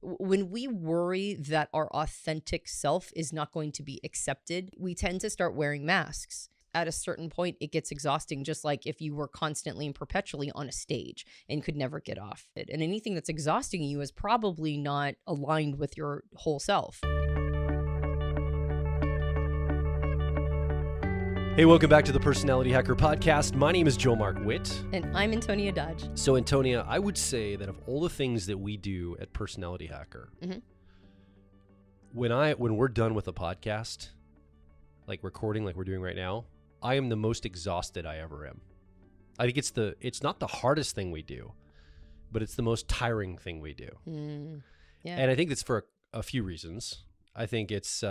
when we worry that our authentic self is not going to be accepted, we tend to start wearing masks. At a certain point, it gets exhausting, just like if you were constantly and perpetually on a stage and could never get off it. And anything that's exhausting you is probably not aligned with your whole self. Hey, welcome back to the Personality Hacker Podcast. My name is Joe Mark Witt. And I'm Antonia Dodge. So, Antonia, I would say that of all the things that we do at Personality Hacker, when we're done with a podcast, like recording like we're doing right now, I am the most exhausted I ever am. I think it's not the hardest thing we do, but it's the most tiring thing we do. Yeah. And I think that's for a few reasons. I think it's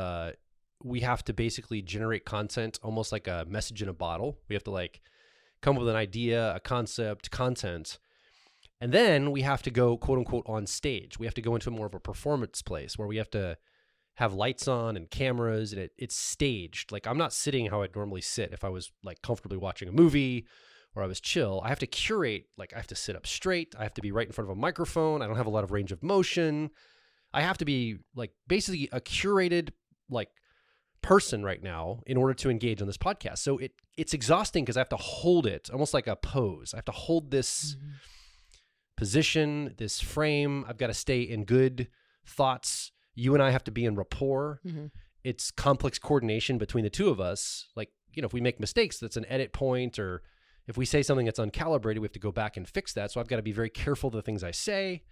we have to basically generate content almost like a message in a bottle. We have to like come up with an idea, a concept, content. And then we have to go, quote unquote, on stage. We have to go into more of a performance place where we have to have lights on and cameras, and it's staged. Like, I'm not sitting how I'd normally sit if I was like comfortably watching a movie or I was chill. I have to curate, like I have to sit up straight. I have to be right in front of a microphone. I don't have a lot of range of motion. I have to be like basically a curated like person right now in order to engage on this podcast. So it's exhausting because I have to hold it almost like a pose. I have to hold this position, this frame. I've got to stay in good thoughts. You and I have to be in rapport. It's complex coordination between the two of us. Like, you know, if we make mistakes, that's an edit point, or if we say something that's uncalibrated, we have to go back and fix that. So I've got to be very careful of the things I say.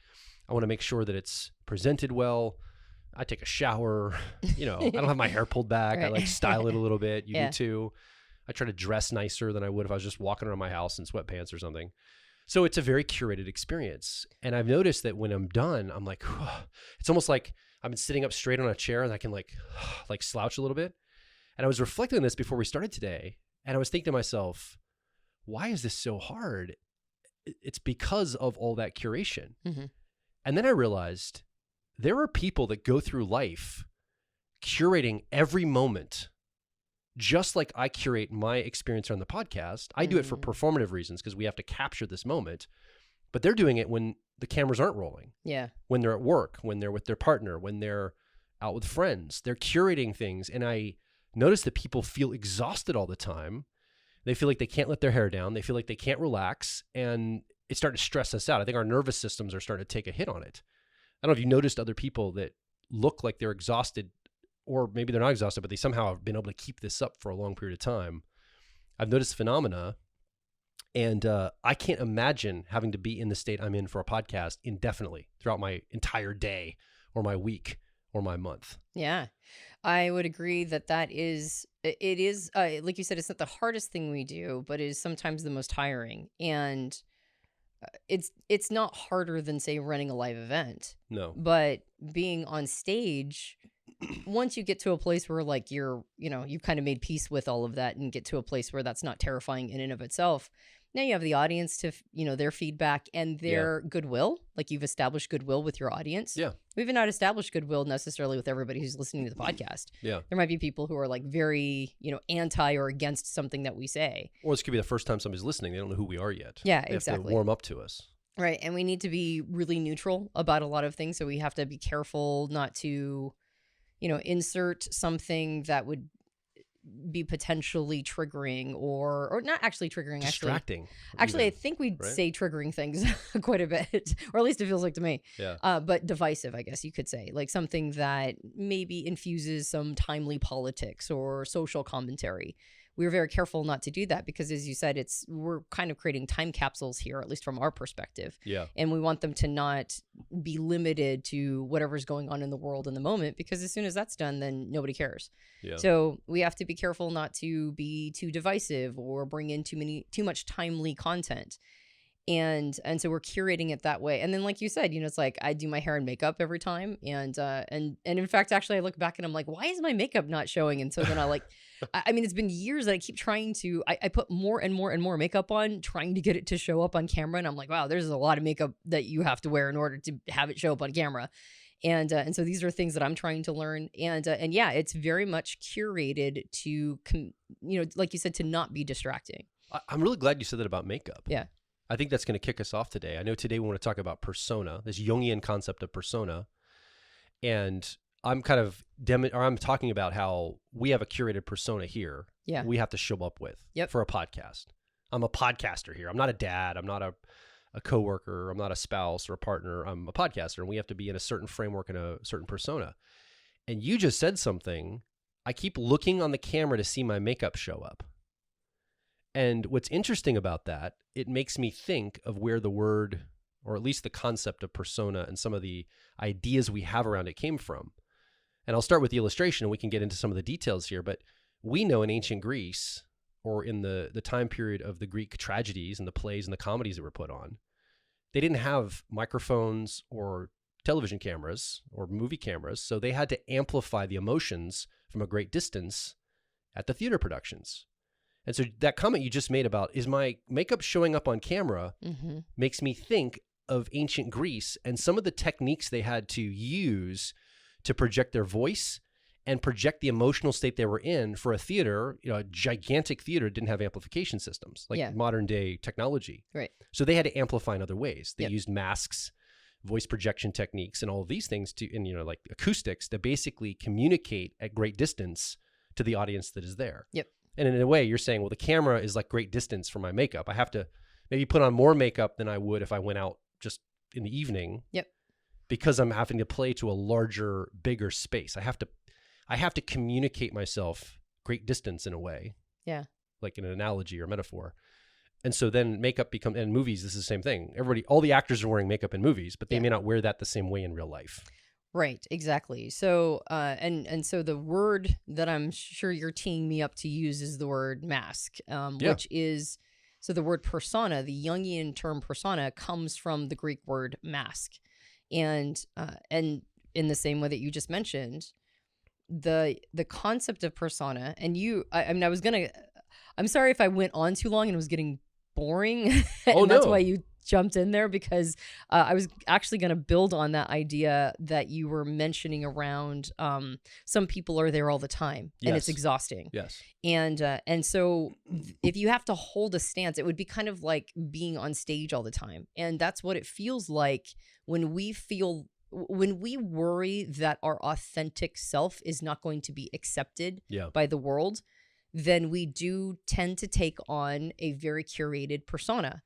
I want to make sure that it's presented well. I take a shower, you know, I don't have my hair pulled back. Right. I like style it a little bit. You Yeah. do too. I try to dress nicer than I would if I was just walking around my house in sweatpants or something. So it's a very curated experience. And I've noticed that when I'm done, I'm like, it's almost like I've been sitting up straight on a chair and I can like slouch a little bit. And I was reflecting on this before we started today. And I was thinking to myself, why is this so hard? It's because of all that curation. And then I realized there are people that go through life curating every moment, just like I curate my experience on the podcast. I do it for performative reasons because we have to capture this moment, but they're doing it when the cameras aren't rolling. Yeah. When they're at work, when they're with their partner, when they're out with friends, they're curating things. And I notice that people feel exhausted all the time. They feel like they can't let their hair down. They feel like they can't relax, and it's starting to stress us out. I think our nervous systems are starting to take a hit on it. I don't know if you noticed other people that look like they're exhausted, or maybe they're not exhausted, but they somehow have been able to keep this up for a long period of time. I've noticed phenomena, and I can't imagine having to be in the state I'm in for a podcast indefinitely throughout my entire day or my week or my month. Yeah, I would agree that it is, like you said, it's not the hardest thing we do, but it is sometimes the most tiring. And it's not harder than, say, running a live event. No. But being on stage, once you get to a place where like you've kind of made peace with all of that and get to a place where that's not terrifying in and of itself, now you have the audience to, their feedback and their goodwill. Like, you've established goodwill with your audience. Yeah. We've not established goodwill necessarily with everybody who's listening to the podcast. Yeah. There might be people who are like very, anti or against something that we say. Or this could be the first time somebody's listening. They don't know who we are yet. Yeah, they exactly. have to warm up to us. Right. And we need to be really neutral about a lot of things. So we have to be careful not to, insert something that would be potentially triggering or not actually triggering. Distracting. Actually, I think we'd say triggering things quite a bit, or at least it feels like to me. Yeah. But divisive, I guess you could say, like something that maybe infuses some timely politics or social commentary. We were very careful not to do that because, as you said, we're kind of creating time capsules here, at least from our perspective. Yeah. And we want them to not be limited to whatever's going on in the world in the moment, because as soon as that's done, then nobody cares. Yeah. So we have to be careful not to be too divisive or bring in too much timely content. And so we're curating it that way. And then, like you said, it's like I do my hair and makeup every time. And in fact, actually, I look back and I'm like, why is my makeup not showing? And so then I mean, it's been years that I keep trying to, I put more and more and more makeup on, trying to get it to show up on camera. And I'm like, wow, there's a lot of makeup that you have to wear in order to have it show up on camera. And so these are things that I'm trying to learn. And yeah, it's very much curated to, like you said, to not be distracting. I'm really glad you said that about makeup. Yeah. I think that's going to kick us off today. I know today we want to talk about persona, this Jungian concept of persona. And I'm I'm talking about how we have a curated persona here. Yeah. We have to show up with for a podcast. I'm a podcaster here. I'm not a dad. I'm not a coworker. I'm not a spouse or a partner. I'm a podcaster, and we have to be in a certain framework and a certain persona. And you just said something. I keep looking on the camera to see my makeup show up. And what's interesting about that, it makes me think of where the word, or at least the concept of persona and some of the ideas we have around it came from. And I'll start with the illustration and we can get into some of the details here. But we know in ancient Greece, or in the time period of the Greek tragedies and the plays and the comedies that were put on, they didn't have microphones or television cameras or movie cameras. So they had to amplify the emotions from a great distance at the theater productions. And so that comment you just made about, is my makeup showing up on camera, makes me think of ancient Greece and some of the techniques they had to use to project their voice and project the emotional state they were in for a theater. A gigantic theater didn't have amplification systems like modern day technology. Right. So they had to amplify in other ways. They used masks, voice projection techniques, and all of these things and like acoustics to basically communicate at great distance to the audience that is there. Yep. And in a way, you're saying, well, the camera is like great distance for my makeup. I have to maybe put on more makeup than I would if I went out just in the evening. Yep. Because I'm having to play to a larger, bigger space. I have to communicate myself great distance in a way. Yeah. Like an analogy or metaphor. And so then makeup becomes, and movies, this is the same thing. All the actors are wearing makeup in movies, but they may not wear that the same way in real life. Right, exactly. So, and so the word that I'm sure you're teeing me up to use is the word mask, which is, so the word persona, the Jungian term persona, comes from the Greek word mask. And in the same way that you just mentioned, the concept of persona, and I'm sorry if I went on too long and it was getting boring. And that's why you jumped in there, because I was actually going to build on that idea that you were mentioning around some people are there all the time and it's exhausting. Yes. And so if you have to hold a stance, it would be kind of like being on stage all the time. And that's what it feels like when we worry that our authentic self is not going to be accepted by the world, then we do tend to take on a very curated persona.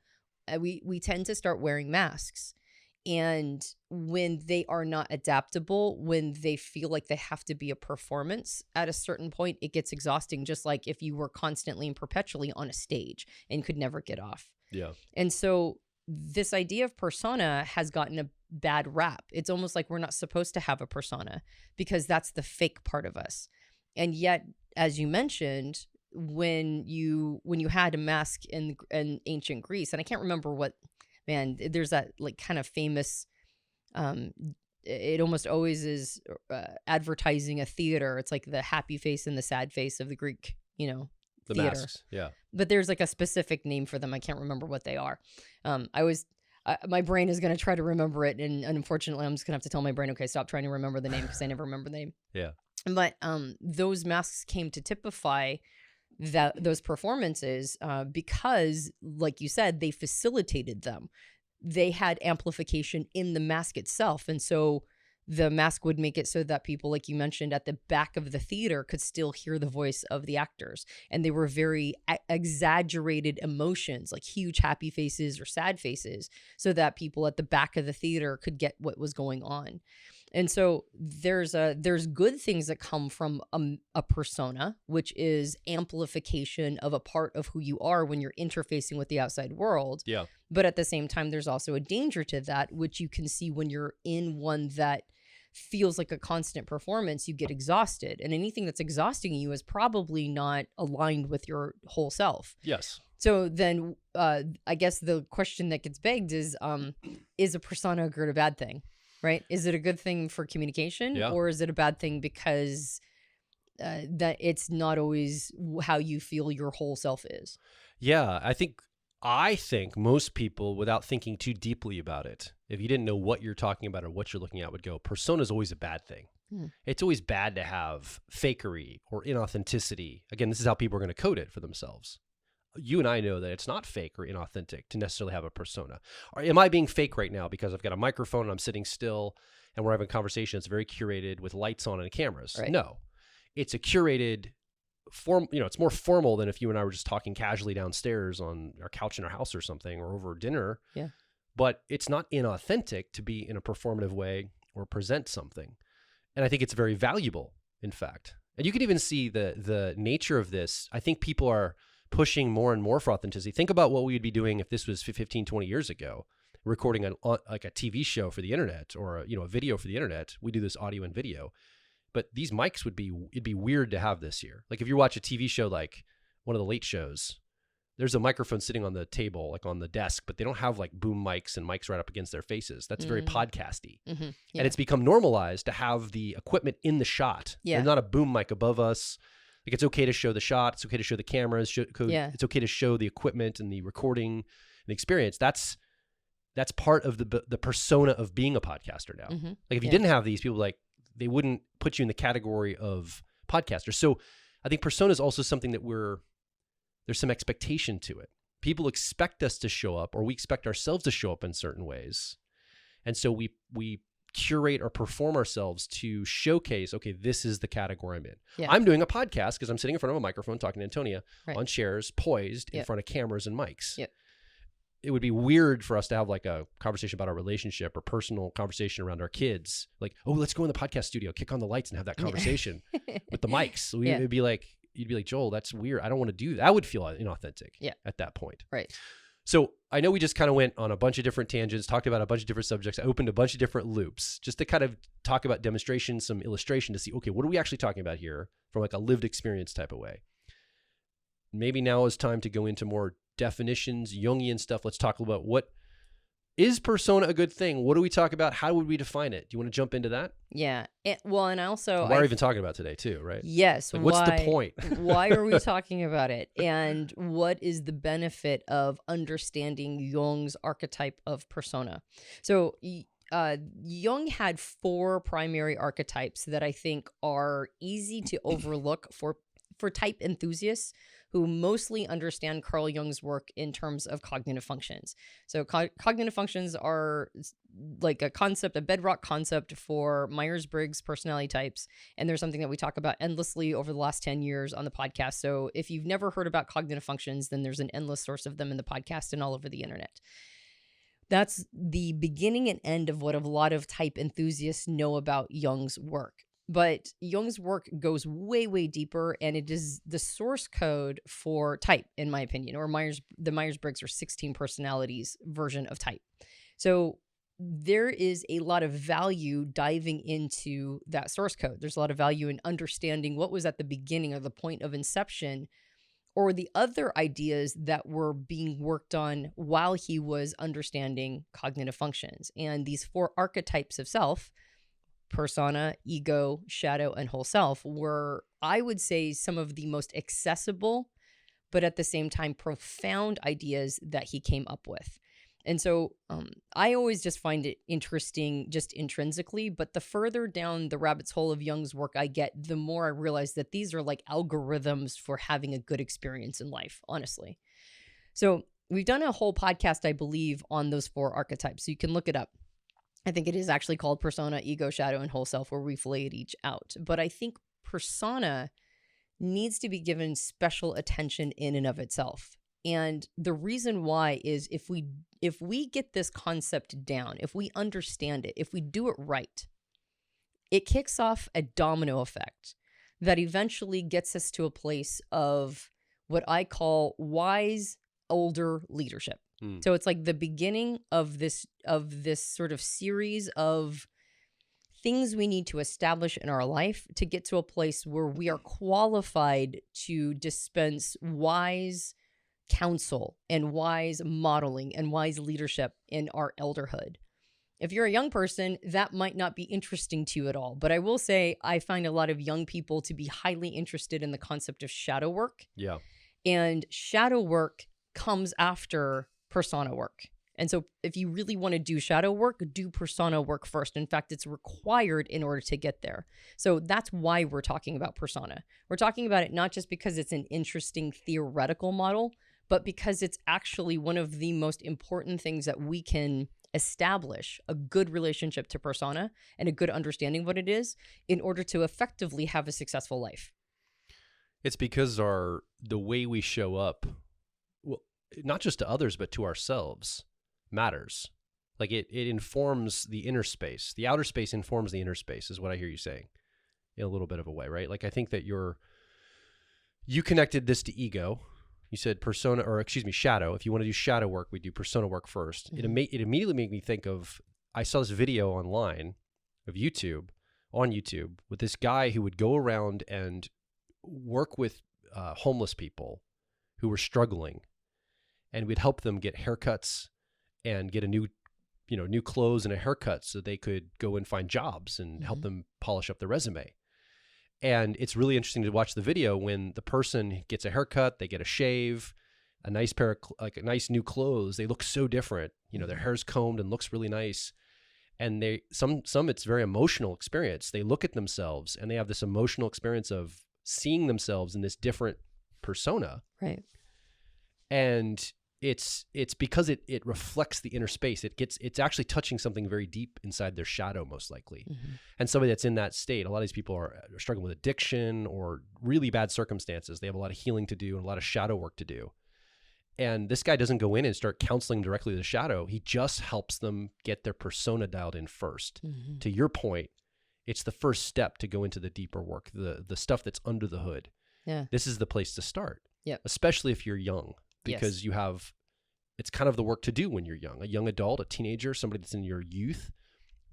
We tend to start wearing masks. And when they are not adaptable, when they feel like they have to be a performance at a certain point, it gets exhausting, just like if you were constantly and perpetually on a stage and could never get off. Yeah. And so this idea of persona has gotten a bad rap. It's almost like we're not supposed to have a persona because that's the fake part of us. And yet, as you mentioned, when you had a mask in ancient Greece, and I can't remember there's that like kind of famous, it almost always is advertising a theater. It's like the happy face and the sad face of the Greek, the theater. masks. Yeah. But there's like a specific name for them. I can't remember what they are. My brain is going to try to remember it. And unfortunately, I'm just going to have to tell my brain, okay, stop trying to remember the name, because I never remember the name. Yeah. But those masks came to typify those performances because, like you said, they facilitated them. They had amplification in the mask itself. And so the mask would make it so that people, like you mentioned, at the back of the theater could still hear the voice of the actors. And they were very exaggerated emotions, like huge happy faces or sad faces, so that people at the back of the theater could get what was going on. And so there's good things that come from a persona, which is amplification of a part of who you are when you're interfacing with the outside world. Yeah. But at the same time, there's also a danger to that, which you can see when you're in one that feels like a constant performance. You get exhausted, and anything that's exhausting you is probably not aligned with your whole self. Yes. So then I guess the question that gets begged is a persona a good or bad thing? Right? Is it a good thing for communication, or is it a bad thing because that it's not always how you feel your whole self is? Yeah, I think most people, without thinking too deeply about it, if you didn't know what you're talking about or what you're looking at, would go, persona is always a bad thing. It's always bad to have fakery or inauthenticity. Again, this is how people are going to code it for themselves. You and I know that it's not fake or inauthentic to necessarily have a persona. Or am I being fake right now because I've got a microphone and I'm sitting still and we're having a conversation that's very curated with lights on and cameras. Right. No, it's a curated form. It's more formal than if you and I were just talking casually downstairs on our couch in our house or something, or over dinner. Yeah. But it's not inauthentic to be in a performative way or present something. And I think it's very valuable, in fact. And you can even see the nature of this. I think people are pushing more and more for authenticity. Think about what we would be doing if this was 15, 20 years ago, recording like a TV show for the internet, or a video for the internet. We do this audio and video. But these mics it'd be weird to have this here. Like if you watch a TV show like one of the late shows, there's a microphone sitting on the table, like on the desk, but they don't have like boom mics and mics right up against their faces. That's very podcasty. Mm-hmm. Yeah. And it's become normalized to have the equipment in the shot. Yeah. There's not a boom mic above us. Like it's okay to show the shot. It's okay to show the cameras. It's okay to show the equipment and the recording and the experience. That's part of the persona of being a podcaster now. Mm-hmm. Like if you didn't have these, people they wouldn't put you in the category of podcaster. So I think persona is also something that there's some expectation to it. People expect us to show up, or we expect ourselves to show up in certain ways. And so we curate or perform ourselves to showcase, okay, this is the category I'm in. Yeah. I'm doing a podcast because I'm sitting in front of a microphone talking to Antonia on chairs, poised in front of cameras and mics. Yep. It would be weird for us to have like a conversation about our relationship or personal conversation around our kids. Like, oh, let's go in the podcast studio, kick on the lights and have that conversation with the mics. So it'd be like, you'd be like, Joel, that's weird. I don't want to do that. I would feel inauthentic at that point. Right. So I know we just kind of went on a bunch of different tangents, talked about a bunch of different subjects. I opened a bunch of different loops just to kind of talk about demonstration, some illustration to see, okay, what are we actually talking about here from like a lived experience type of way? Maybe now is time to go into more definitions, Jungian stuff. Let's talk about what is persona a good thing? What do we talk about? How would we define it? Do you want to jump into that? Yeah. And also... Why are we even talking about today too, right? Yes. Like, what's the point? Why are we talking about it? And what is the benefit of understanding Jung's archetype of persona? So Jung had 4 primary archetypes that I think are easy to overlook for type enthusiasts who mostly understand Carl Jung's work in terms of cognitive functions. So cognitive functions are like a bedrock concept for Myers-Briggs personality types. And there's something that we talk about endlessly over the last 10 years on the podcast. So if you've never heard about cognitive functions, then there's an endless source of them in the podcast and all over the internet. That's the beginning and end of what a lot of type enthusiasts know about Jung's work. But Jung's work goes way, way deeper, and it is the source code for type, in my opinion, or the Myers-Briggs or 16 personalities version of type. So there is a lot of value diving into that source code. There's a lot of value in understanding what was at the beginning or the point of inception, or the other ideas that were being worked on while he was understanding cognitive functions. And these 4 archetypes of self, persona, ego, shadow, and whole self, were, I would say, some of the most accessible, but at the same time profound ideas that he came up with. And so I always just find it interesting just intrinsically, but the further down the rabbit's hole of Jung's work I get, the more I realize that these are like algorithms for having a good experience in life, honestly. So we've done a whole podcast, I believe, on those 4 archetypes, so you can look it up. I think it is actually called Persona, Ego, Shadow, and Whole Self, where we've laid each out. But I think persona needs to be given special attention in and of itself. And the reason why is if we get this concept down, if we understand it, if we do it right, it kicks off a domino effect that eventually gets us to a place of what I call wise older leadership. So it's like the beginning of this sort of series of things we need to establish in our life to get to a place where we are qualified to dispense wise counsel and wise modeling and wise leadership in our elderhood. If you're a young person, that might not be interesting to you at all. But I will say I find a lot of young people to be highly interested in the concept of shadow work. Yeah. And shadow work comes after persona work. And so if you really want to do shadow work, do persona work first. In fact, it's required in order to get there. So that's why we're talking about persona. We're talking about it not just because it's an interesting theoretical model, but because it's actually one of the most important things that we can establish a good relationship to persona and a good understanding of what it is in order to effectively have a successful life. It's because the way we show up, well, not just to others, but to ourselves, matters. Like it informs the inner space. The outer space informs the inner space, is what I hear you saying in a little bit of a way, right? Like I think that you connected this to ego. You said persona, or excuse me, shadow. If you want to do shadow work, we do persona work first. Mm-hmm. It immediately made me think of, I saw this video online on YouTube with this guy who would go around and work with homeless people who were struggling, and we'd help them get haircuts and get a new clothes and a haircut so they could go and find jobs and help them polish up their resume. And it's really interesting to watch the video when the person gets a haircut, they get a shave, a nice pair of nice new clothes. They look so different. Their hair's combed and looks really nice. And some it's very emotional experience. They look at themselves and they have this emotional experience of seeing themselves in this different persona. Right. And it's because it reflects the inner space. It's actually touching something very deep inside their shadow, most likely. Mm-hmm. And somebody that's in that state, a lot of these people are struggling with addiction or really bad circumstances. They have a lot of healing to do and a lot of shadow work to do. And this guy doesn't go in and start counseling directly to the shadow. He just helps them get their persona dialed in first. Mm-hmm. To your point, it's the first step to go into the deeper work, the stuff that's under the hood. Yeah. This is the place to start. Yeah. Especially if you're young. Because it's kind of the work to do when you're young, a young adult, a teenager, somebody that's in your youth.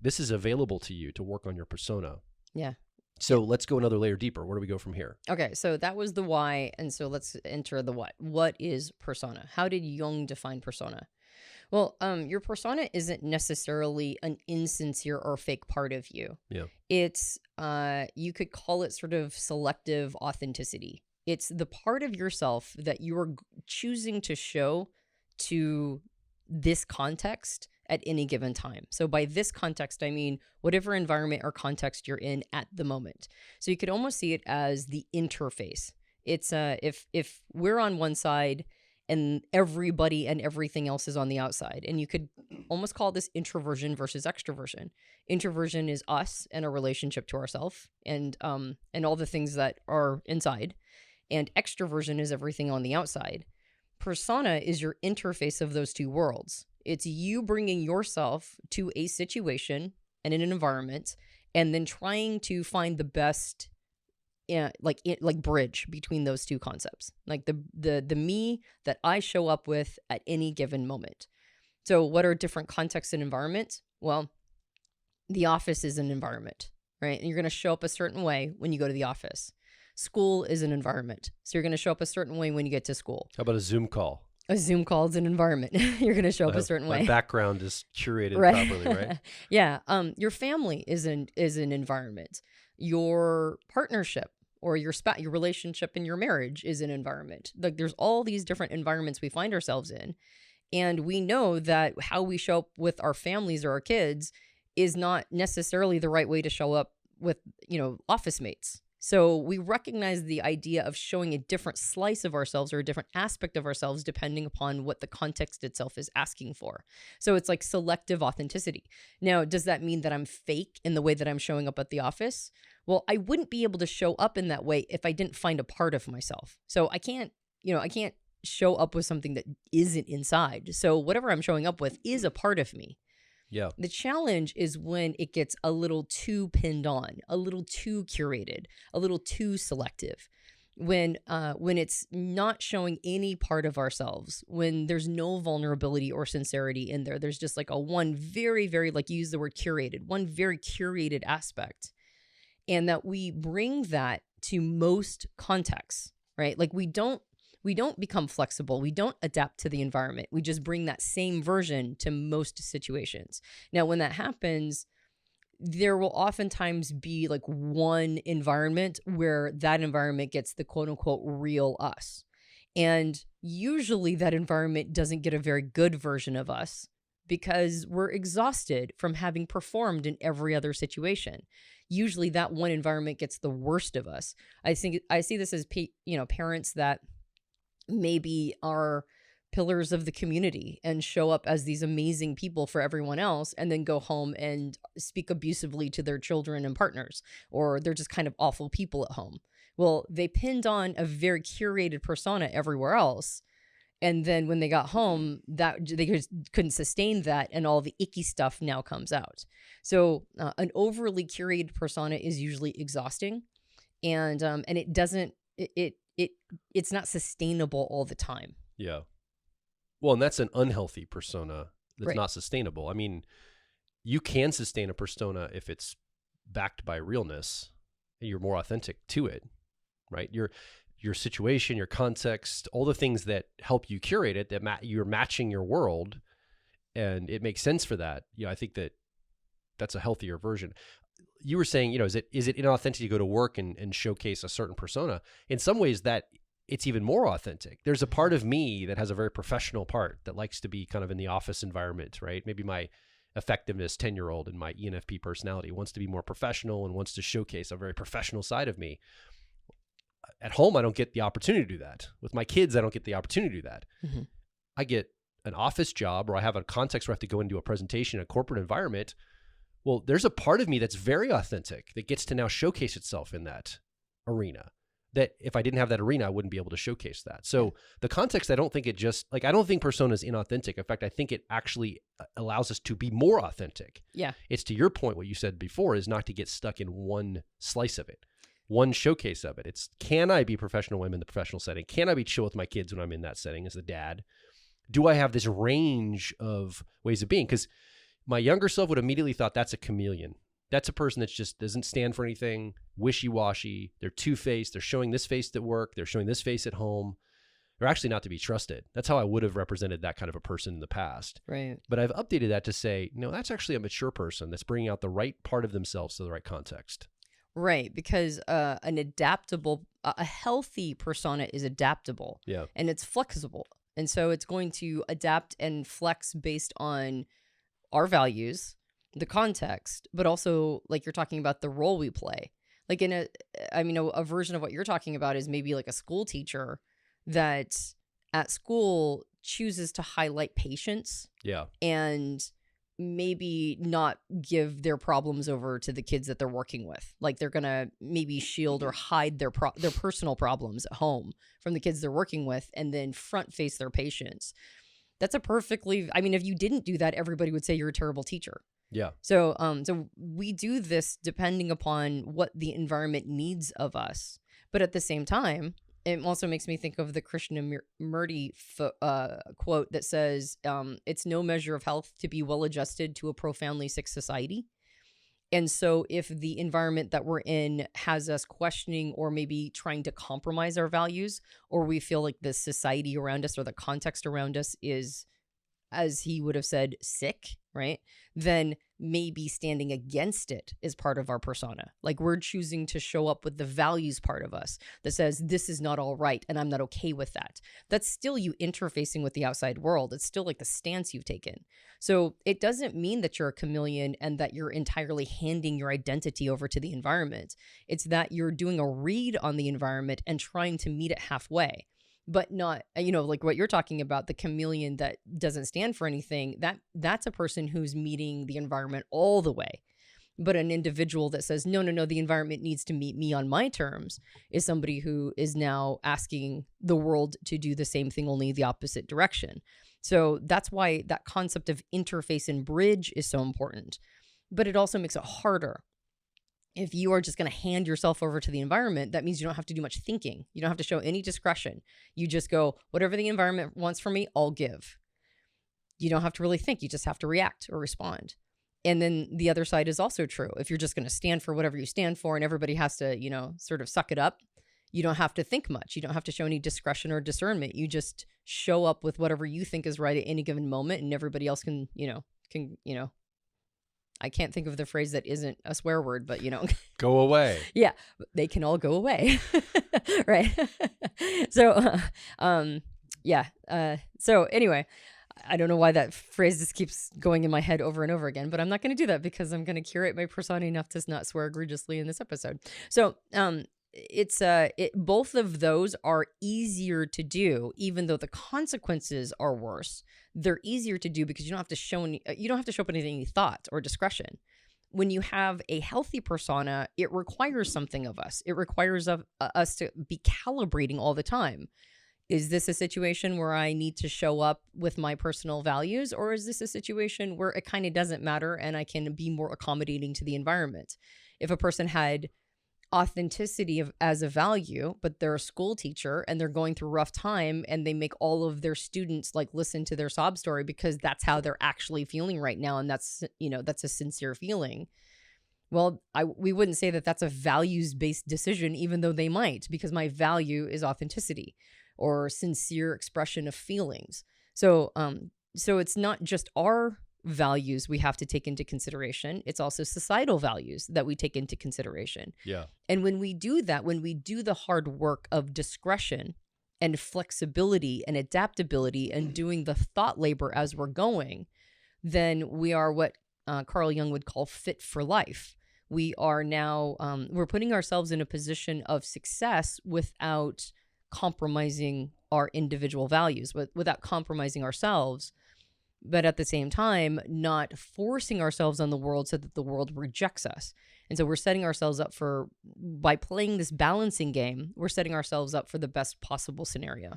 This is available to you to work on your persona. Yeah. So let's go another layer deeper. Where do we go from here? Okay. So that was the why. And so let's enter the what. What is persona? How did Jung define persona? Well, your persona isn't necessarily an insincere or fake part of you. Yeah. It's, you could call it sort of selective authenticity. It's the part of yourself that you are choosing to show to this context at any given time. So by this context, I mean whatever environment or context you're in at the moment. So you could almost see it as the interface. It's if we're on one side and everybody and everything else is on the outside, and you could almost call this introversion versus extroversion. Introversion is us and a relationship to ourselves and all the things that are inside. And extroversion is everything on the outside. Persona is your interface of those two worlds. It's you bringing yourself to a situation and in an environment, and then trying to find the best, bridge between those two concepts, like the me that I show up with at any given moment. So, what are different contexts and environments? Well, the office is an environment, right? And you're going to show up a certain way when you go to the office. School is an environment. So you're going to show up a certain way when you get to school. How about a Zoom call? A Zoom call is an environment. You're going to show up a certain way. My background is curated properly, right? Yeah. Your family is an environment. Your partnership or your relationship in your marriage is an environment. Like there's all these different environments we find ourselves in. And we know that how we show up with our families or our kids is not necessarily the right way to show up with, office mates. So we recognize the idea of showing a different slice of ourselves or a different aspect of ourselves depending upon what the context itself is asking for. So it's like selective authenticity. Now, does that mean that I'm fake in the way that I'm showing up at the office? Well, I wouldn't be able to show up in that way if I didn't find a part of myself. So I can't show up with something that isn't inside. So whatever I'm showing up with is a part of me. Yeah. The challenge is when it gets a little too pinned on, a little too curated, a little too selective. When it's not showing any part of ourselves, when there's no vulnerability or sincerity in there, there's just like a one very, very, like you use the word curated, one very curated aspect. And that we bring that to most contexts, right? Like we don't become flexible. We don't adapt to the environment. We just bring that same version to most situations. Now, when that happens, there will oftentimes be like one environment where that environment gets the quote unquote real us. And usually that environment doesn't get a very good version of us because we're exhausted from having performed in every other situation. Usually that one environment gets the worst of us. I see this as parents that maybe are pillars of the community and show up as these amazing people for everyone else, and then go home and speak abusively to their children and partners, or they're just kind of awful people at home. Well, they pinned on a very curated persona everywhere else. And then when they got home, that they just couldn't sustain that, and all the icky stuff now comes out. So an overly curated persona is usually exhausting, and it doesn't it's not sustainable all the time. Yeah. Well, and that's an unhealthy persona that's Right. not sustainable. I mean, you can sustain a persona if it's backed by realness and you're more authentic to it, right? Your situation, your context, all the things that help you curate it, that you're matching your world, and it makes sense for that. I think that's a healthier version. You were saying, is it inauthentic to go to work and showcase a certain persona? In some ways, that it's even more authentic. There's a part of me that has a very professional part that likes to be kind of in the office environment, right? Maybe my effectiveness 10-year-old and my ENFP personality wants to be more professional and wants to showcase a very professional side of me. At home, I don't get the opportunity to do that. With my kids, I don't get the opportunity to do that. Mm-hmm. I get an office job, or I have a context where I have to go into a presentation in a corporate environment. Well, there's a part of me that's very authentic that gets to now showcase itself in that arena, that if I didn't have that arena, I wouldn't be able to showcase that. So the context, I don't think I don't think persona is inauthentic. In fact, I think it actually allows us to be more authentic. Yeah. It's to your point, what you said before, is not to get stuck in one slice of it, one showcase of it. It's, can I be professional when I'm in the professional setting? Can I be chill with my kids when I'm in that setting as a dad? Do I have this range of ways of being? Because my younger self would immediately thought that's a chameleon. That's a person that just doesn't stand for anything, wishy-washy. They're two-faced. They're showing this face at work. They're showing this face at home. They're actually not to be trusted. That's how I would have represented that kind of a person in the past. Right. But I've updated that to say, no, that's actually a mature person that's bringing out the right part of themselves to the right context. Right, because a healthy persona is adaptable. Yeah. And it's flexible. And so it's going to adapt and flex based on our values, the context, but also, like you're talking about, the role we play. Like a version of what you're talking about is maybe like a school teacher that at school chooses to highlight patience. Yeah. And maybe not give their problems over to the kids that they're working with. Like they're going to maybe shield or hide their personal problems at home from the kids they're working with, and then front face their patients. That's if you didn't do that, everybody would say you're a terrible teacher. Yeah. So we do this depending upon what the environment needs of us. But at the same time, it also makes me think of the Krishnamurti quote that says, it's no measure of health to be well adjusted to a profoundly sick society. And so if the environment that we're in has us questioning or maybe trying to compromise our values, or we feel like the society around us or the context around us is, as he would have said, sick, right? Then maybe standing against it is part of our persona. Like we're choosing to show up with the values part of us that says, this is not all right, and I'm not okay with that. That's still you interfacing with the outside world. It's still like the stance you've taken. So it doesn't mean that you're a chameleon and that you're entirely handing your identity over to the environment. It's that you're doing a read on the environment and trying to meet it halfway. But not, like what you're talking about, the chameleon that doesn't stand for anything, that's a person who's meeting the environment all the way. But an individual that says, no, the environment needs to meet me on my terms, is somebody who is now asking the world to do the same thing, only the opposite direction. So that's why that concept of interface and bridge is so important. But it also makes it harder. If you are just going to hand yourself over to the environment, that means you don't have to do much thinking. You don't have to show any discretion. You just go, whatever the environment wants from me, I'll give. You don't have to really think. You just have to react or respond. And then the other side is also true. If you're just going to stand for whatever you stand for and everybody has to, sort of suck it up, you don't have to think much. You don't have to show any discretion or discernment. You just show up with whatever you think is right at any given moment, and everybody else can I can't think of the phrase that isn't a swear word, but Go away. Yeah, they can all go away. Right. So, so anyway, I don't know why that phrase just keeps going in my head over and over again, but I'm not going to do that because I'm going to curate my persona enough to not swear egregiously in this episode. So, both of those are easier to do, even though the consequences are worse. They're easier to do because you don't have to show up any thought or discretion. When you have a healthy persona, it requires something of us. It requires us to be calibrating all the time. Is this a situation where I need to show up with my personal values, or is this a situation where it kind of doesn't matter and I can be more accommodating to the environment? If a person had authenticity as a value, but they're a school teacher and they're going through a rough time and they make all of their students like listen to their sob story because that's how they're actually feeling right now, and that's a sincere feeling. Well, we wouldn't say that that's a values-based decision, even though they might, because my value is authenticity or sincere expression of feelings. So it's not just our values we have to take into consideration. It's also societal values that we take into consideration. Yeah. And when we do that, when we do the hard work of discretion and flexibility and adaptability and doing the thought labor as we're going, then we are what Carl Jung would call fit for life. We are now, we're putting ourselves in a position of success without compromising our individual values, without compromising ourselves, but at the same time, not forcing ourselves on the world so that the world rejects us. And so we're setting ourselves up by playing this balancing game, we're setting ourselves up for the best possible scenario.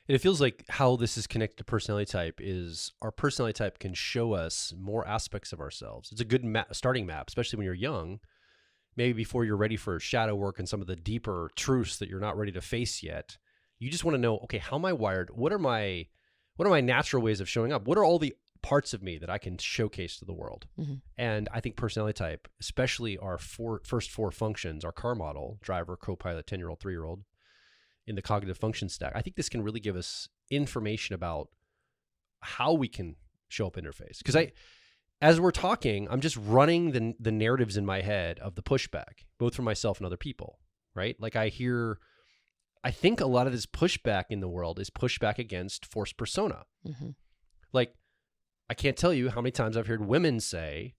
And it feels like how this is connected to personality type is our personality type can show us more aspects of ourselves. It's a good starting map, especially when you're young, maybe before you're ready for shadow work and some of the deeper truths that you're not ready to face yet. You just want to know, okay, how am I wired? What are my natural ways of showing up? What are all the parts of me that I can showcase to the world? Mm-hmm. And I think personality type, especially our first four functions, our car model, driver, co-pilot, 10-year-old, 3-year-old, in the cognitive function stack, I think this can really give us information about how we can show up interface. Because as we're talking, I'm just running the narratives in my head of the pushback, both for myself and other people, right? Like I think a lot of this pushback in the world is pushback against forced persona. Mm-hmm. Like, I can't tell you how many times I've heard women say,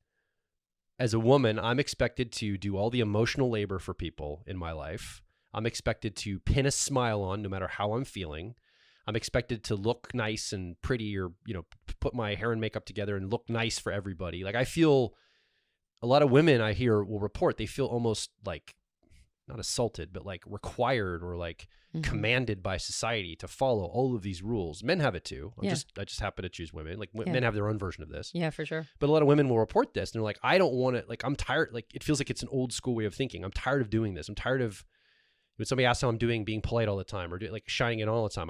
as a woman, I'm expected to do all the emotional labor for people in my life. I'm expected to pin a smile on no matter how I'm feeling. I'm expected to look nice and pretty, or, put my hair and makeup together and look nice for everybody. Like, I feel a lot of women I hear will report they feel almost like not assaulted, but like required or like commanded by society to follow all of these rules. Men have it too. I just happen to choose women. Like men have their own version of this. Yeah, for sure. But a lot of women will report this and they're like, I don't want to, like, I'm tired. Like, it feels like it's an old school way of thinking. I'm tired of doing this. I'm tired of when somebody asks how I'm doing, being polite all the time or like shining it all the time.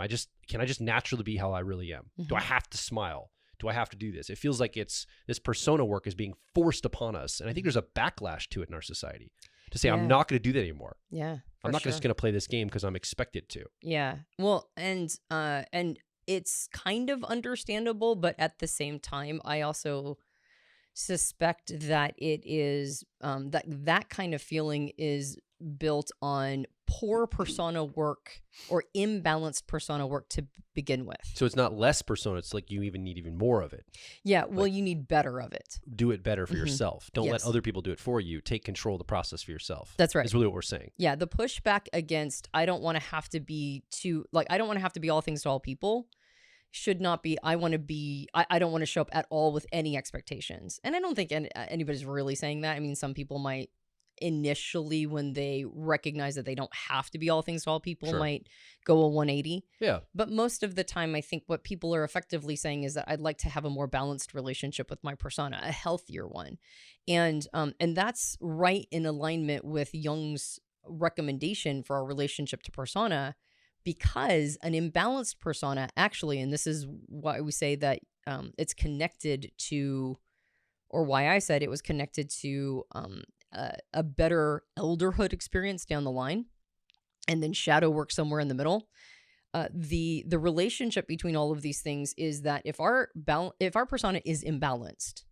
Can I just naturally be how I really am? Mm-hmm. Do I have to smile? Do I have to do this? It feels like this persona work is being forced upon us. And I think there's a backlash to it in our society. To say, I'm not going to do that anymore. Yeah. I'm not just going to play this game because I'm expected to. Yeah. Well, and it's kind of understandable, but at the same time, I also suspect that it is, that kind of feeling is built on poor persona work or imbalanced persona work to begin with. So it's not less persona. It's like you even need even more of it. Yeah. Well, like, you need better of it. Do it better for yourself. Don't let other people do it for you. Take control of the process for yourself. That's right. Is really what we're saying. Yeah. The pushback against, I don't want to have to be all things to all people should not be, I don't want to show up at all with any expectations. And I don't think anybody's really saying that. I mean, some people might initially, when they recognize that they don't have to be all things to all people, might go a 180. Yeah. But most of the time, I think what people are effectively saying is that I'd like to have a more balanced relationship with my persona, a healthier one. And that's right in alignment with Jung's recommendation for our relationship to persona, because an imbalanced persona actually, and this is why we say that it's connected to, or why I said it was connected to a better elderhood experience down the line, and then shadow work somewhere in the middle. The relationship between all of these things is that if our persona is imbalanced,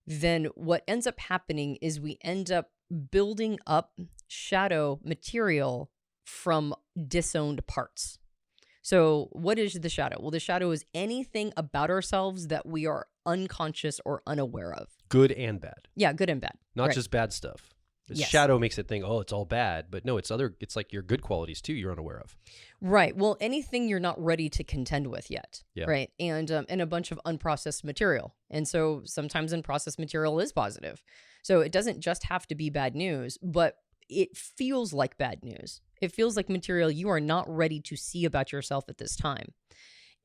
then what ends up happening is we end up building up shadow material from disowned parts. So what is the shadow? Well, the shadow is anything about ourselves that we are unconscious or unaware of. Good and bad. Yeah, good and bad. Not just bad stuff. Its Yes. shadow makes it think, oh, it's all bad. But no, it's like your good qualities too you're unaware of. Right. Well, anything you're not ready to contend with yet. Yeah. Right. And a bunch of unprocessed material. And so sometimes unprocessed material is positive. So it doesn't just have to be bad news, but it feels like bad news. It feels like material you are not ready to see about yourself at this time.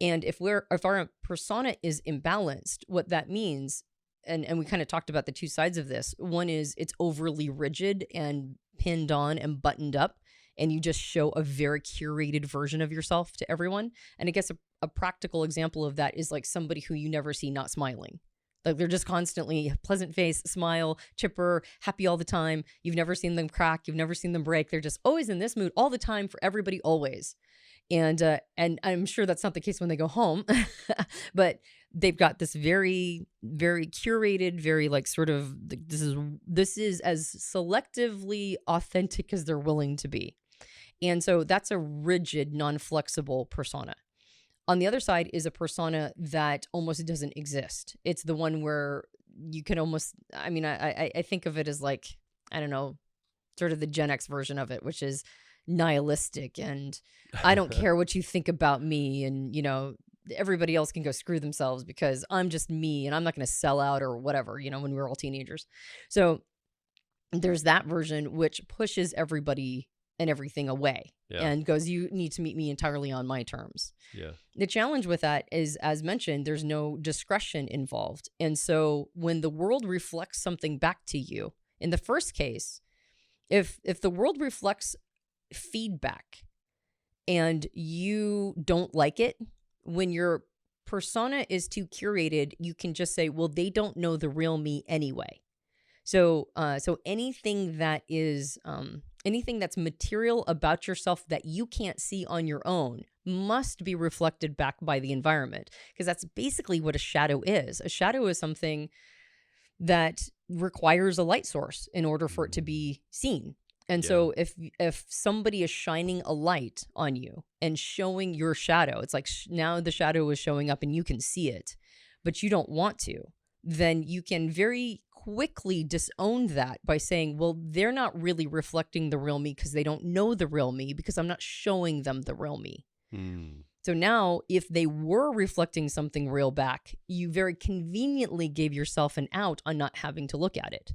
And if our persona is imbalanced, what that means, and we kind of talked about the two sides of this. One is it's overly rigid and pinned on and buttoned up, and you just show a very curated version of yourself to everyone. And I guess a practical example of that is like somebody who you never see not smiling. Like they're just constantly pleasant face, smile, chipper, happy all the time. You've never seen them crack. You've never seen them break. They're just always in this mood all the time for everybody, always. And I'm sure that's not the case when they go home, but they've got this very, very curated, very like sort of this is as selectively authentic as they're willing to be. And so that's a rigid, non-flexible persona. On the other side is a persona that almost doesn't exist. It's the one where you can almost, I mean, I think of it as like, I don't know, sort of the Gen X version of it, which is nihilistic and I don't care what you think about me, and everybody else can go screw themselves because I'm just me and I'm not going to sell out or whatever, when we were all teenagers. So there's that version which pushes everybody and everything away and goes, you need to meet me entirely on my terms. Yeah. The challenge with that is, as mentioned, there's no discretion involved. And so when the world reflects something back to you, in the first case, if the world reflects feedback and you don't like it, when your persona is too curated, you can just say, well, they don't know the real me anyway. So anything that is anything that's material about yourself that you can't see on your own must be reflected back by the environment, because that's basically what a shadow is. A shadow is something that requires a light source in order for it to be seen. And so if somebody is shining a light on you and showing your shadow, it's like now the shadow is showing up and you can see it, but you don't want to, then you can very quickly disown that by saying, well, they're not really reflecting the real me because they don't know the real me because I'm not showing them the real me. So now if they were reflecting something real back, you very conveniently gave yourself an out on not having to look at it.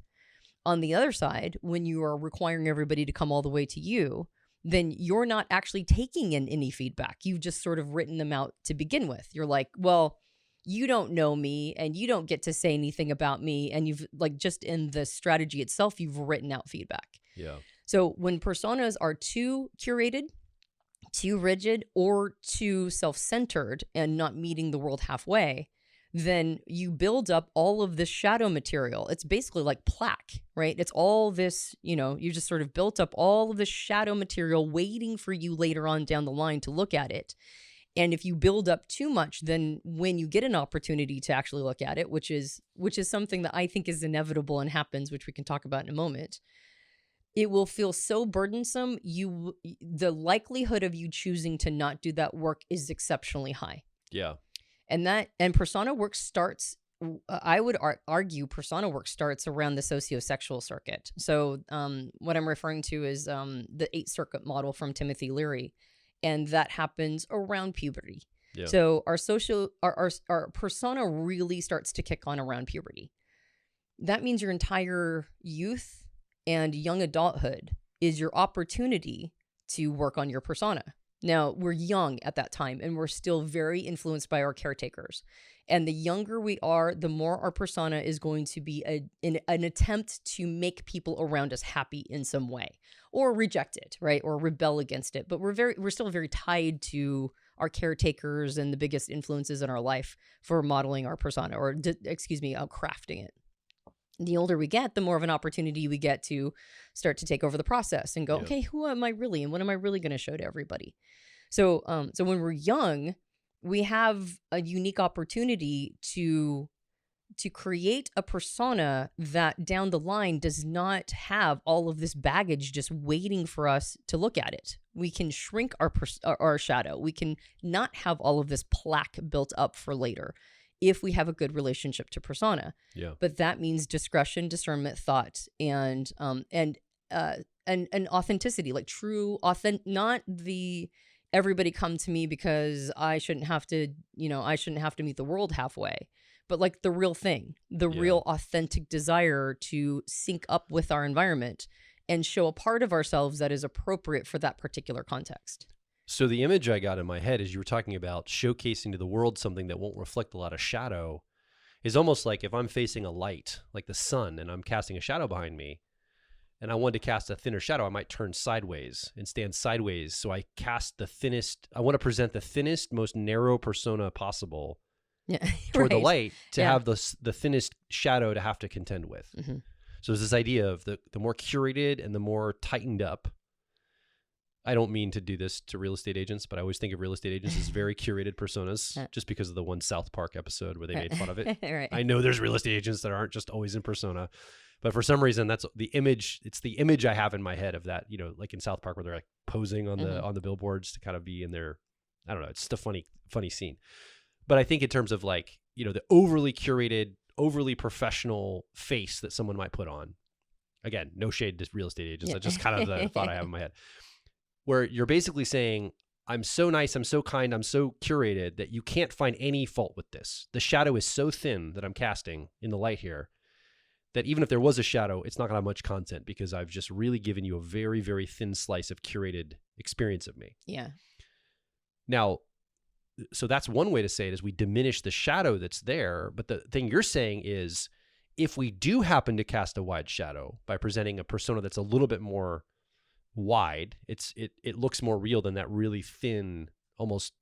On the other side, when you are requiring everybody to come all the way to you, then you're not actually taking in any feedback. You've just sort of written them out to begin with. You're like, well, you don't know me and you don't get to say anything about me. And you've like just in the strategy itself, you've written out feedback. Yeah. So when personas are too curated, too rigid, or too self-centered and not meeting the world halfway, then you build up all of this shadow material. It's basically like plaque, right? It's all this, you just sort of built up all of this shadow material waiting for you later on down the line to look at it. And if you build up too much, then when you get an opportunity to actually look at it, which is something that I think is inevitable and happens, which we can talk about in a moment, it will feel so burdensome. The likelihood of you choosing to not do that work is exceptionally high. Yeah. And persona work starts, I would argue persona work starts around the sociosexual circuit. So what I'm referring to is the 8 circuit model from Timothy Leary. And that happens around puberty. Yeah. So our persona really starts to kick on around puberty. That means your entire youth and young adulthood is your opportunity to work on your persona. Now, we're young at that time, and we're still very influenced by our caretakers. And the younger we are, the more our persona is going to be an attempt to make people around us happy in some way, or reject it, right? Or rebel against it. But we're still very tied to our caretakers and the biggest influences in our life for modeling our persona, or crafting it. The older we get, the more of an opportunity we get to start to take over the process and go, okay, who am I really? And what am I really going to show to everybody? So when we're young, we have a unique opportunity to create a persona that down the line does not have all of this baggage just waiting for us to look at it. We can shrink our shadow. We can not have all of this plaque built up for later. if we have a good relationship to persona. Yeah. But that means discretion, discernment, thought, and authenticity, like true not the everybody come to me because I shouldn't have to meet the world halfway, but like the real thing, the real authentic desire to sync up with our environment and show a part of ourselves that is appropriate for that particular context. So the image I got in my head as you were talking about showcasing to the world something that won't reflect a lot of shadow is almost like if I'm facing a light, like the sun, and I'm casting a shadow behind me, and I want to cast a thinner shadow, I might turn sideways and stand sideways. So I cast I want to present the thinnest, most narrow persona possible toward the light to have the thinnest shadow to have to contend with. Mm-hmm. So there's this idea of the more curated and the more tightened up. I don't mean to do this to real estate agents, but I always think of real estate agents as very curated personas just because of the one South Park episode where they made fun of it. Right. I know there's real estate agents that aren't just always in persona, but for some reason that's the image. It's the image I have in my head of that, like in South Park where they're like posing on the billboards to kind of be in their, I don't know. It's just a funny scene. But I think in terms of like, the overly curated, overly professional face that someone might put on, again, no shade to real estate agents. That's just kind of the thought I have in my head. Where you're basically saying, I'm so nice, I'm so kind, I'm so curated that you can't find any fault with this. The shadow is so thin that I'm casting in the light here that even if there was a shadow, it's not going to have much content because I've just really given you a very, very thin slice of curated experience of me. Yeah. Now, so that's one way to say it is we diminish the shadow that's there. But the thing you're saying is if we do happen to cast a wide shadow by presenting a persona that's a little bit more wide, it looks more real than that really thin, almost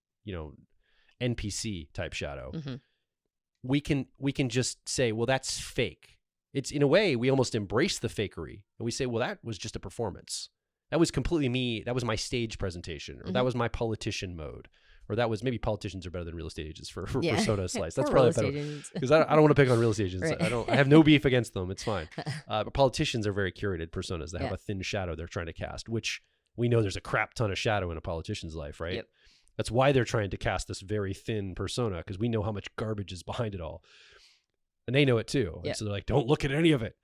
NPC type shadow. Mm-hmm. We can just say, well, that's fake. It's in a way we almost embrace the fakery and we say, well, that was just a performance. That was completely me. That was my stage presentation, or that was my politician mode, or that was maybe politicians are better than real estate agents for persona slice. That's probably better because I don't want to pick on real estate agents. Right. I have no beef against them. It's fine. But politicians are very curated personas that have a thin shadow they're trying to cast, which we know there's a crap ton of shadow in a politician's life, right? Yep. That's why they're trying to cast this very thin persona because we know how much garbage is behind it all. And they know it too. Yep. So they're like, don't look at any of it.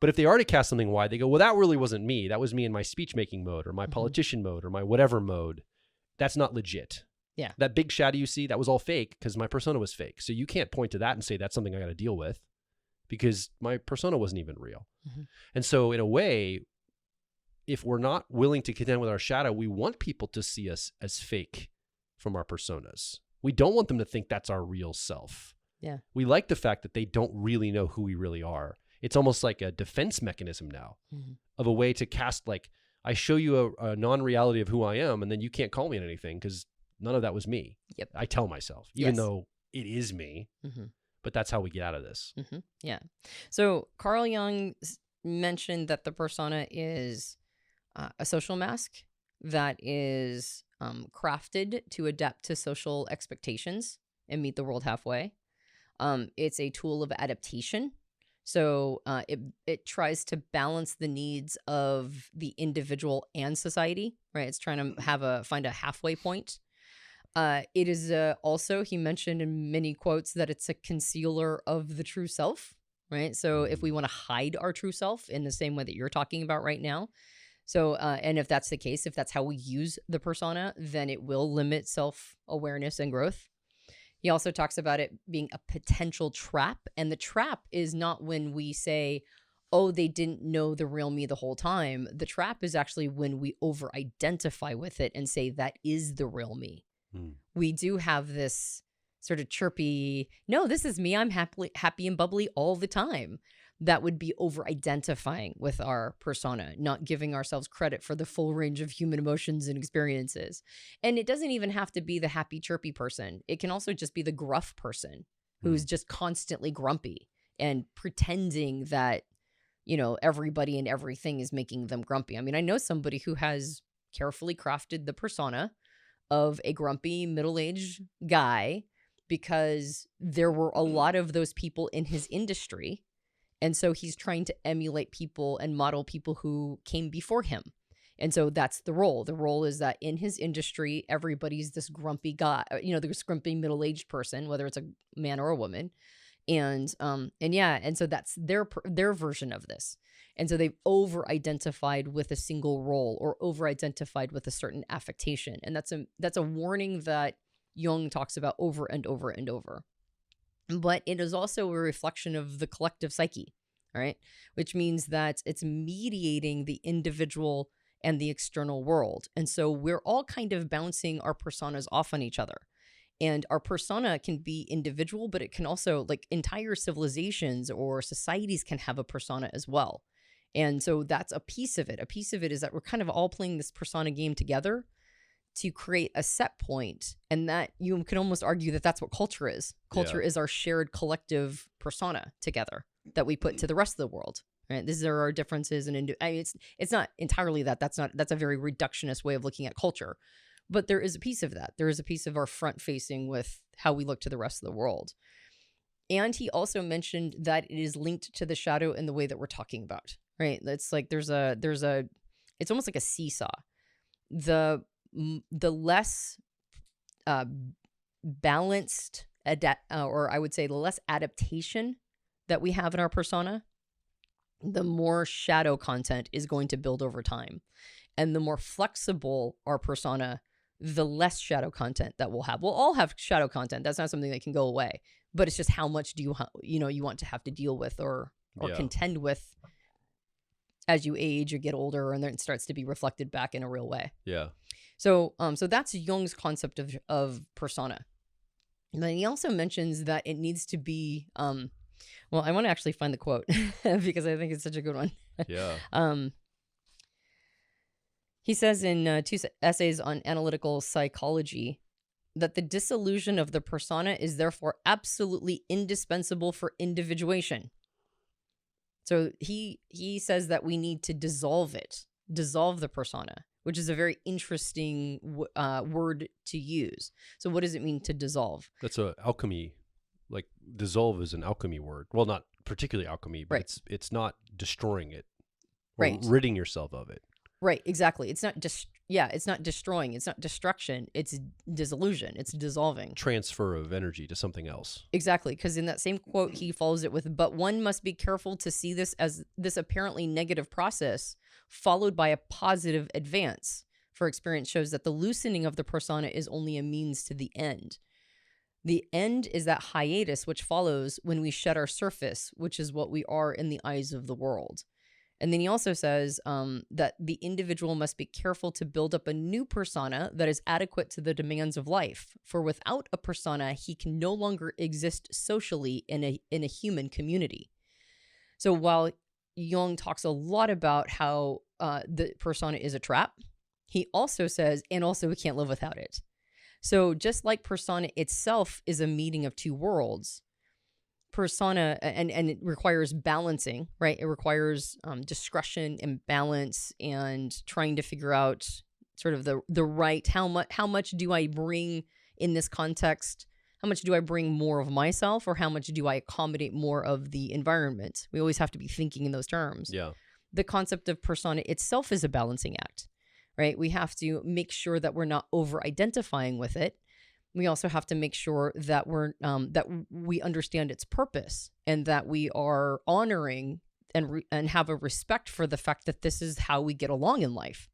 But if they already cast something wide, they go, well, that really wasn't me. That was me in my speech-making mode or my politician mode or my whatever mode. That's not legit. Yeah. That big shadow you see, that was all fake because my persona was fake. So you can't point to that and say that's something I got to deal with because my persona wasn't even real. Mm-hmm. And so in a way, if we're not willing to contend with our shadow, we want people to see us as fake from our personas. We don't want them to think that's our real self. Yeah. We like the fact that they don't really know who we really are. It's almost like a defense mechanism now of a way to cast, like, I show you a non-reality of who I am, and then you can't call me on anything because none of that was me. Yep. I tell myself, even though it is me, but that's how we get out of this. Mm-hmm. Yeah. So Carl Jung mentioned that the persona is a social mask that is crafted to adapt to social expectations and meet the world halfway. It's a tool of adaptation. So it tries to balance the needs of the individual and society, right? It's trying to find a halfway point. It is also, he mentioned in many quotes that it's a concealer of the true self, right? So if we want to hide our true self in the same way that you're talking about right now, so and if that's the case, if that's how we use the persona, then it will limit self-awareness and growth. He also talks about it being a potential trap. And the trap is not when we say, oh, they didn't know the real me the whole time. The trap is actually when we over-identify with it and say that is the real me. We do have this sort of chirpy, no, this is me. I'm happy and bubbly all the time. That would be over-identifying with our persona, not giving ourselves credit for the full range of human emotions and experiences. And it doesn't even have to be the happy, chirpy person. It can also just be the gruff person who's just constantly grumpy and pretending that, everybody and everything is making them grumpy. I mean, I know somebody who has carefully crafted the persona of a grumpy middle-aged guy because there were a lot of those people in his industry. And so he's trying to emulate people and model people who came before him. And so that's the role. The role is that in his industry, everybody's this grumpy guy, this grumpy middle-aged person, whether it's a man or a woman. And so that's their version of this. And so they've over-identified with a single role or over-identified with a certain affectation. And that's a warning that Jung talks about over and over and over. But it is also a reflection of the collective psyche, all right? Which means that it's mediating the individual and the external world. And so we're all kind of bouncing our personas off on each other. And our persona can be individual, but it can also, like, entire civilizations or societies can have a persona as well. And so that's a piece of it. A piece of it is that we're kind of all playing this persona game together to create a set point. And that you can almost argue that that's what culture is. Culture is our shared collective persona together that we put to the rest of the world. Right? These are our differences. And it's not entirely that. That's a very reductionist way of looking at culture. But there is a piece of that. There is a piece of our front facing with how we look to the rest of the world. And he also mentioned that it is linked to the shadow in the way that we're talking about, right? It's like it's almost like a seesaw. The less balanced, or I would say the less adaptation that we have in our persona, the more shadow content is going to build over time. And the more flexible our persona, the less shadow content that we'll have. We'll all have shadow content. That's not something that can go away. But it's just how much do you want to have to deal with or contend with as you age or get older, and then it starts to be reflected back in a real way. Yeah. So that's Jung's concept of persona. And then he also mentions that it needs to be, well, I want to actually find the quote because I think it's such a good one. Yeah. He says in 2 essays on analytical psychology that the dissolution of the persona is therefore absolutely indispensable for individuation. So he says that we need to dissolve the persona, which is a very interesting word to use. So what does it mean to dissolve? That's a alchemy. Like, dissolve is an alchemy word. Well, not particularly alchemy, but right. It's not destroying it or right. ridding yourself of it. Right, exactly. It's not it's not destroying. It's not destruction. It's dissolution. It's dissolving. Transfer of energy to something else. Exactly, because in that same quote, he follows it with, but one must be careful to see this as this apparently negative process followed by a positive advance. For experience shows that the loosening of the persona is only a means to the end. The end is that hiatus which follows when we shed our surface, which is what we are in the eyes of the world. And then he also says that the individual must be careful to build up a new persona that is adequate to the demands of life. For without a persona, he can no longer exist socially in a human community. So while Jung talks a lot about how the persona is a trap, he also says, and also we can't live without it. So just like persona itself is a meeting of two worlds, persona, and it requires balancing, right? It requires discretion and balance and trying to figure out sort of the right, how much do I bring in this context? How much do I bring more of myself, or how much do I accommodate more of the environment? We always have to be thinking in those terms. Yeah. The concept of persona itself is a balancing act, right? We have to make sure that we're not over-identifying with it. We also have to make sure that we understand its purpose and that we are honoring and have a respect for the fact that this is how we get along in life.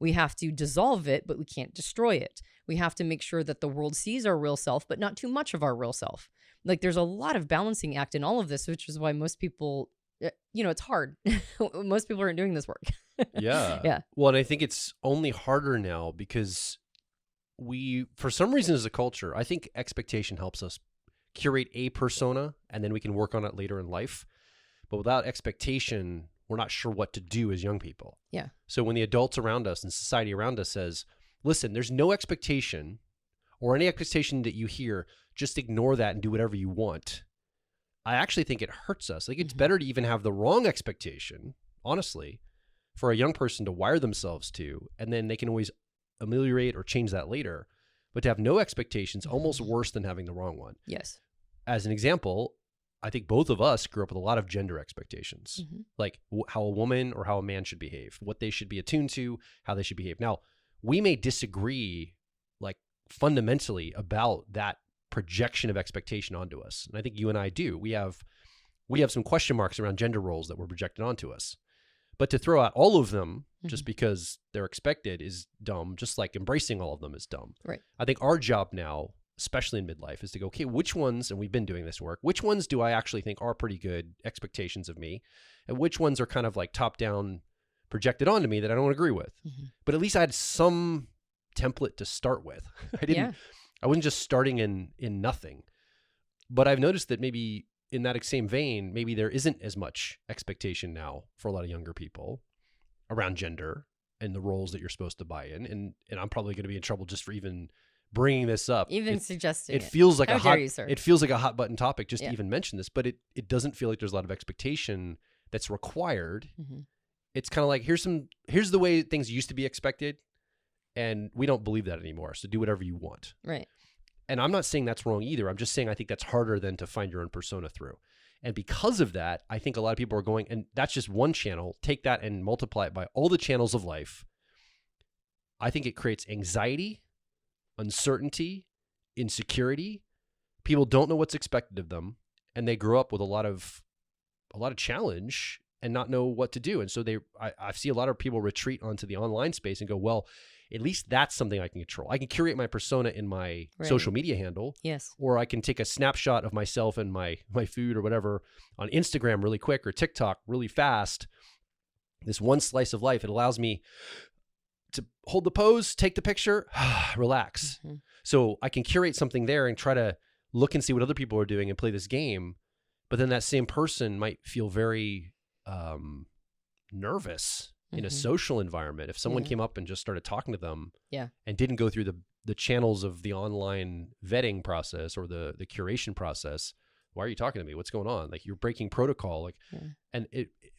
We have to dissolve it, but we can't destroy it. We have to make sure that the world sees our real self, but not too much of our real self. Like, there's a lot of balancing act in all of this, which is why most people, it's hard. Most people aren't doing this work. Yeah. Yeah. Well, and I think it's only harder now because we, for some reason as a culture, I think expectation helps us curate a persona and then we can work on it later in life. But without expectation, we're not sure what to do as young people. Yeah. So when the adults around us and society around us says, listen, there's no expectation, or any expectation that you hear, just ignore that and do whatever you want. I actually think it hurts us. Like, it's better to even have the wrong expectation, honestly, for a young person to wire themselves to, and then they can always ameliorate or change that later. But to have no expectations, almost worse than having the wrong one. Yes. As an example, I think both of us grew up with a lot of gender expectations, like how a woman or how a man should behave, what they should be attuned to, how they should behave. Now, we may disagree like fundamentally about that projection of expectation onto us. And I think you and I do. We have some question marks around gender roles that were projected onto us. But to throw out all of them just because they're expected is dumb, just like embracing all of them is dumb. Right. I think our job now, especially in midlife, is to go, okay, which ones, and we've been doing this work, which ones do I actually think are pretty good expectations of me? And which ones are kind of like top down projected onto me that I don't agree with? But at least I had some template to start with. I wasn't just starting in nothing. But I've noticed that maybe in that same vein, maybe there isn't as much expectation now for a lot of younger people around gender and the roles that you're supposed to buy in. And I'm probably going to be in trouble just for even bringing this up. Suggesting it feels like it feels like a hot button topic just to even mention this, but it doesn't feel like there's a lot of expectation that's required. It's kind of like, here's the way things used to be expected, and we don't believe that anymore. So do whatever you want. Right. And I'm not saying that's wrong either. I'm just saying I think that's harder than to find your own persona through. And because of that, I think a lot of people are going, and that's just one channel, take that and multiply it by all the channels of life. I think it creates anxiety, uncertainty, insecurity. People don't know what's expected of them, and they grow up with a lot of challenge and not know what to do. And so I see a lot of people retreat onto the online space and go, well, at least that's something I can control. I can curate my persona in my social media handle. Yes. Or I can take a snapshot of myself and my food or whatever on Instagram really quick or TikTok really fast. This one slice of life, it allows me to hold the pose, take the picture, relax. So I can curate something there and try to look and see what other people are doing and play this game. But then that same person might feel very nervous in a social environment. If someone came up and just started talking to them and didn't go through the channels of the online vetting process or the curation process, why are you talking to me? What's going on? Like, you're breaking protocol. Like, and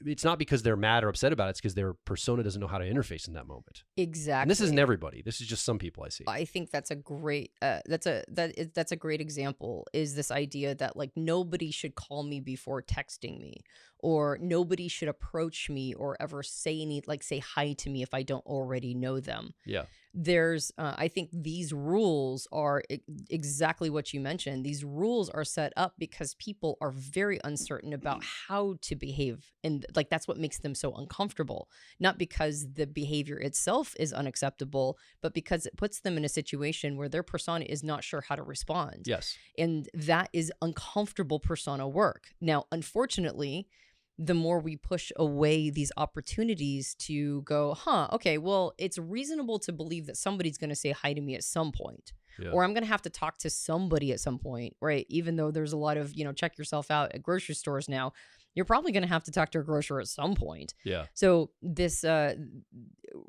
it's not because they're mad or upset about it. It's because their persona doesn't know how to interface in that moment. Exactly. And this isn't everybody. This is just some people I see. I think that's a great that's a great example, is this idea that like nobody should call me before texting me, or nobody should approach me or ever say hi to me if I don't already know them. Yeah. There's I think these rules are exactly what you mentioned. These rules are set up because people are very uncertain about how to behave, and like that's what makes them so uncomfortable. Not because the behavior itself is unacceptable, but because it puts them in a situation where their persona is not sure how to respond. Yes. And that is uncomfortable persona work. Now, unfortunately, the more we push away these opportunities to go, okay, well, it's reasonable to believe that somebody's going to say hi to me at some point, or I'm going to have to talk to somebody at some point, right? Even though there's a lot of, check yourself out at grocery stores now, you're probably going to have to talk to a grocer at some point. Yeah. So this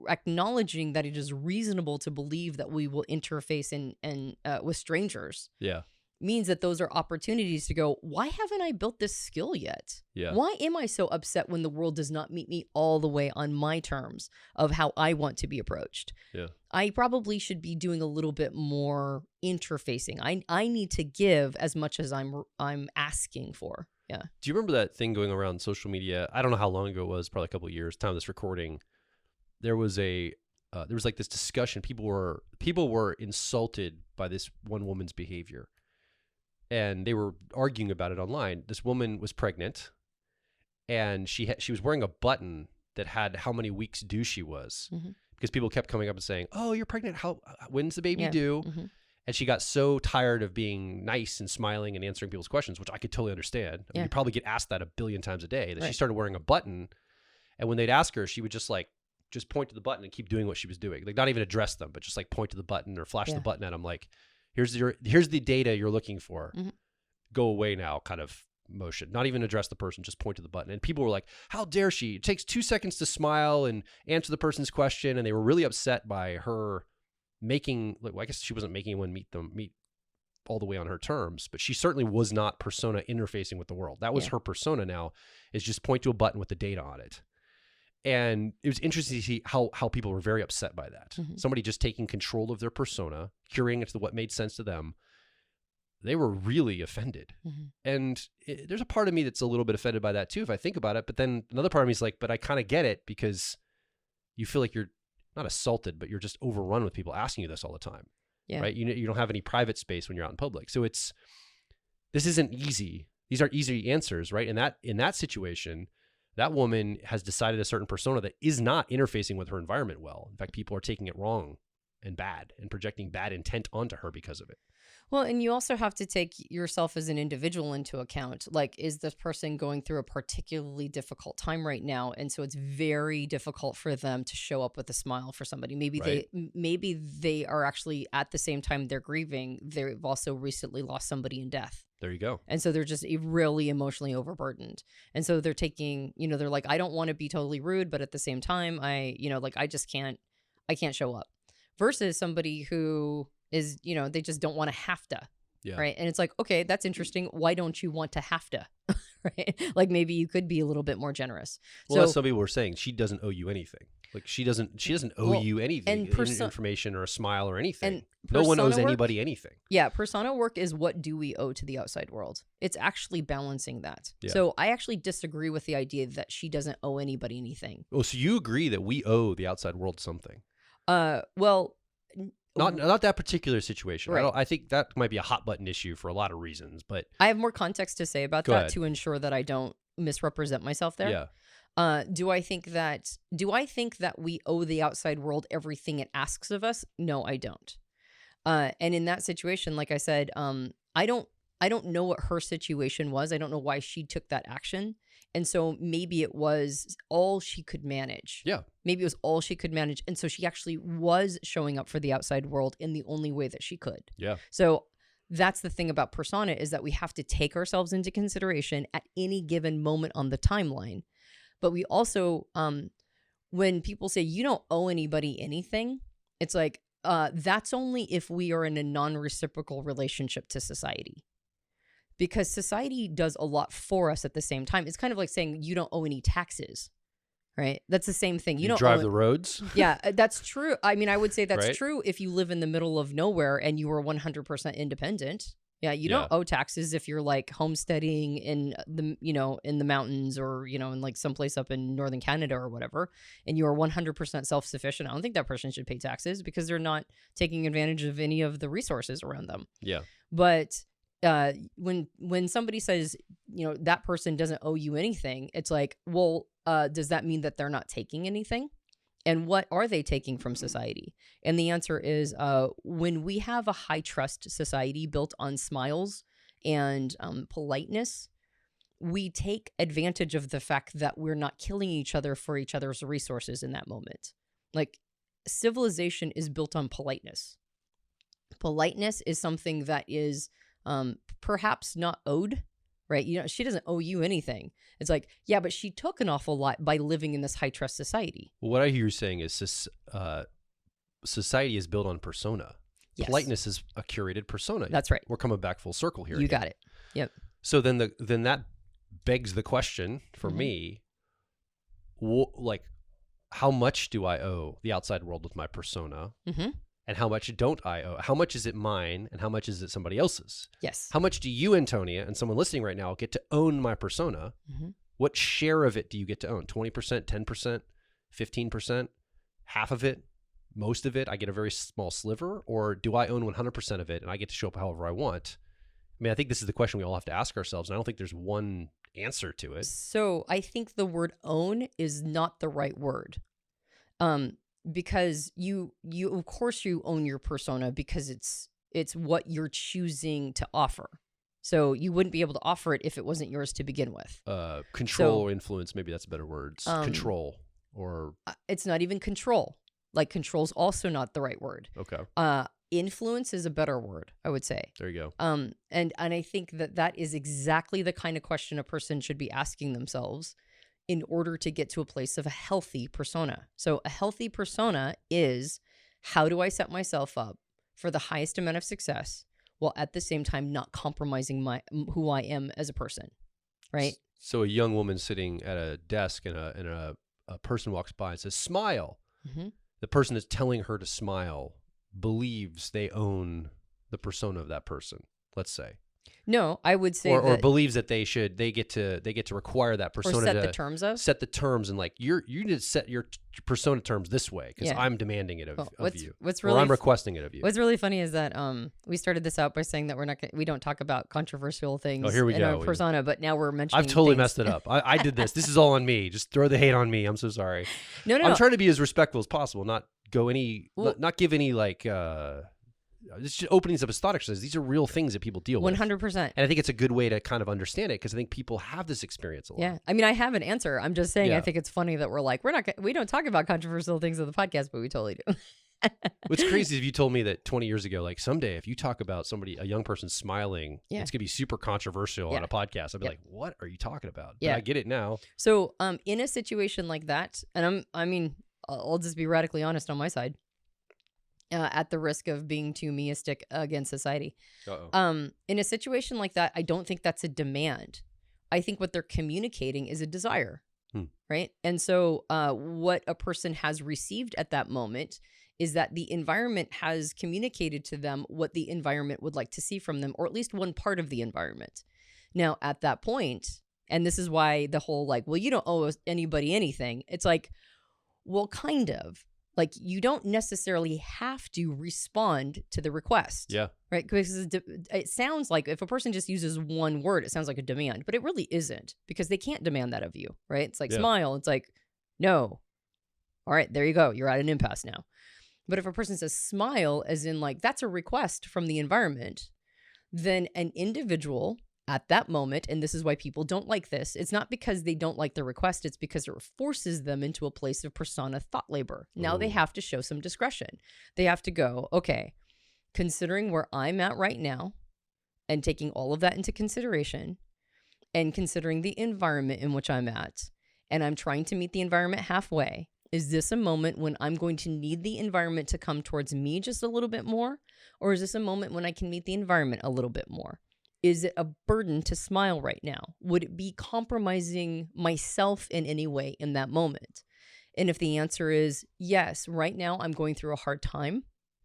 acknowledging that it is reasonable to believe that we will interface and with strangers. Yeah. Means that those are opportunities to go, why haven't I built this skill yet? Yeah. Why am I so upset when the world does not meet me all the way on my terms of how I want to be approached? Yeah. I probably should be doing a little bit more interfacing. I need to give as much as I'm asking for. Yeah. Do you remember that thing going around social media? I don't know how long ago it was, probably a couple of years, time of this recording. There was like this discussion. People were insulted by this one woman's behavior. And they were arguing about it online. This woman was pregnant, and she was wearing a button that had how many weeks due she was, because people kept coming up and saying, "Oh, you're pregnant. When's the baby due?" And she got so tired of being nice and smiling and answering people's questions, which I could totally understand. I mean, you probably get asked that a billion times a day. That she started wearing a button, and when they'd ask her, she would just point to the button and keep doing what she was doing, like not even address them, but just like point to the button or flash the button at them, like, here's the data you're looking for. Go away now kind of motion. Not even address the person, just point to the button. And people were like, how dare she? It takes 2 seconds to smile and answer the person's question. And they were really upset by her making, I guess she wasn't making anyone meet all the way on her terms, but she certainly was not persona interfacing with the world. That was her persona now, is just point to a button with the data on it. And it was interesting to see how people were very upset by that. Somebody just taking control of their persona, curating it to what made sense to them. they were really offended. And there's a part of me that's a little bit offended by that too, if I think about it. But then another part of me is like, but I kind of get it, because you feel like you're not assaulted, but you're just overrun with people asking you this all the time. Yeah. Right. You don't have any private space when you're out in public. So this isn't easy. These aren't easy answers. Right. And in that situation, that woman has decided a certain persona that is not interfacing with her environment well. In fact, people are taking it wrong and bad and projecting bad intent onto her because of it. Well, and you also have to take yourself as an individual into account. Like, is this person going through a particularly difficult time right now? And so it's very difficult for them to show up with a smile for somebody. Maybe they are actually, at the same time they're grieving, they've also recently lost somebody in death. There you go. And so they're just really emotionally overburdened. And so they're taking, they're like, I don't want to be totally rude, but at the same time, I can't show up. Versus somebody who is, they just don't want to have to. Yeah. Right. And it's like, okay, that's interesting. Why don't you want to have to? Right. Like, maybe you could be a little bit more generous. Well, that's some people were saying she doesn't owe you anything. Like, she doesn't owe you anything, information or a smile or anything. No one owes anybody anything. Yeah. Persona work is, what do we owe to the outside world? It's actually balancing that. Yeah. So I actually disagree with the idea that she doesn't owe anybody anything. Oh, so you agree that we owe the outside world something? Well, not that particular situation. Right. I think that might be a hot button issue for a lot of reasons, but I have more context to say about that to ensure that I don't misrepresent myself there. Yeah. Do I think that we owe the outside world everything it asks of us? No, I don't. And in that situation, like I said, I don't know what her situation was. I don't know why she took that action. And so maybe it was all she could manage. Yeah. Maybe it was all she could manage. And so she actually was showing up for the outside world in the only way that she could. Yeah. So that's the thing about persona, is that we have to take ourselves into consideration at any given moment on the timeline. But we also, when people say you don't owe anybody anything, it's like, that's only if we are in a non-reciprocal relationship to society. Because society does a lot for us at the same time. It's kind of like saying you don't owe any taxes, right? That's the same thing. You don't drive the roads. Yeah, that's true. I mean, I would say that's right? true if you live in the middle of nowhere and you are 100% independent. Yeah, you don't owe taxes if you're like homesteading in the mountains, or, in like someplace up in northern Canada or whatever, and you are 100% self-sufficient. I don't think that person should pay taxes, because they're not taking advantage of any of the resources around them. Yeah. But when somebody says, that person doesn't owe you anything, it's like, well, does that mean that they're not taking anything? And what are they taking from society? And the answer is, when we have a high trust society built on smiles and politeness, we take advantage of the fact that we're not killing each other for each other's resources in that moment. Like, civilization is built on politeness. Politeness is something that is perhaps not owed, right? She doesn't owe you anything. It's like, yeah, but she took an awful lot by living in this high trust society. Well, what I hear you saying is society is built on persona. Yes. Politeness is a curated persona. That's right. We're coming back full circle here. You got it. Yep. So then that begs the question for me, like, how much do I owe the outside world with my persona? Mm-hmm. And how much don't I owe? How much is it mine, and how much is it somebody else's? Yes. How much do you, Antonia, and someone listening right now, get to own my persona? Mm-hmm. What share of it do you get to own? 20%, 10%, 15%, half of it, most of it? I get a very small sliver? Or do I own 100% of it and I get to show up however I want? I mean, I think this is the question we all have to ask ourselves, and I don't think there's one answer to it. So I think the word own is not the right word. Because you of course you own your persona, because it's what you're choosing to offer. So you wouldn't be able to offer it if it wasn't yours to begin with. Control or influence, maybe that's better words. Control, or it's not even control. Like, control's also not the right word. Okay. Influence is a better word, I would say. There you go. And I think that is exactly the kind of question a person should be asking themselves in order to get to a place of a healthy persona. So a healthy persona is, how do I set myself up for the highest amount of success while at the same time not compromising who I am as a person, right? So a young woman sitting at a desk and a person walks by and says, smile. Mm-hmm. The person that's telling her to smile believes they own the persona of that person. let's say. No, I would say or that, believes that they get to require that persona or set to the terms of. set the terms, and like you need to set your persona terms this way because Yeah. I'm demanding it of you, What's or really I'm requesting it of you. What's really funny is that we started this out by saying that we don't talk about controversial things here we in go. our persona, but now we're mentioning. I've totally things. messed it up. I did this. This is all on me. Just throw the hate on me. I'm so sorry. No. I'm trying to be as respectful as possible, not not give any like. It's just openings up as thought exercises. These are real things that people deal with. 100%. And I think it's a good way to kind of understand it because I think people have this experience a lot. Yeah. I mean, I have an answer. I'm just saying, Yeah. I think it's funny that we don't talk about controversial things on the podcast, but we totally do. What's crazy is if you told me that 20 years ago, like someday if you talk about a young person smiling, Yeah. it's going to be super controversial Yeah. on a podcast. I'd be like, what are you talking about? But Yeah. I get it now. So in a situation like that, and I'll just be radically honest on my side, at the risk of being too meistic against society. Uh-oh. In a situation like that, I don't think that's a demand. I think what they're communicating is a desire, right? And so what a person has received at that moment is that the environment has communicated to them what the environment would like to see from them, or at least one part of the environment. Now, at that point, and this is why the whole like, well, you don't owe anybody anything. It's like, well, kind of. Like, you don't necessarily have to respond to the request. Yeah. Right? Because it sounds like if a person just uses one word, it sounds like a demand, but it really isn't, because they can't demand that of you, right? It's like smile. It's like, no. All right, there you go. You're at an impasse now. But if a person says smile, as in like, that's a request from the environment, then an individual at that moment, and this is why people don't like this, it's not because they don't like the request, it's because it forces them into a place of persona thought labor. Now they have to show some discretion. They have to go, okay, considering where I'm at right now and taking all of that into consideration and considering the environment in which I'm at, and I'm trying to meet the environment halfway, is this a moment when I'm going to need the environment to come towards me just a little bit more? Or is this a moment when I can meet the environment a little bit more? Is it a burden to smile right now? Would it be compromising myself in any way in that moment? And if the answer is yes, right now I'm going through a hard time.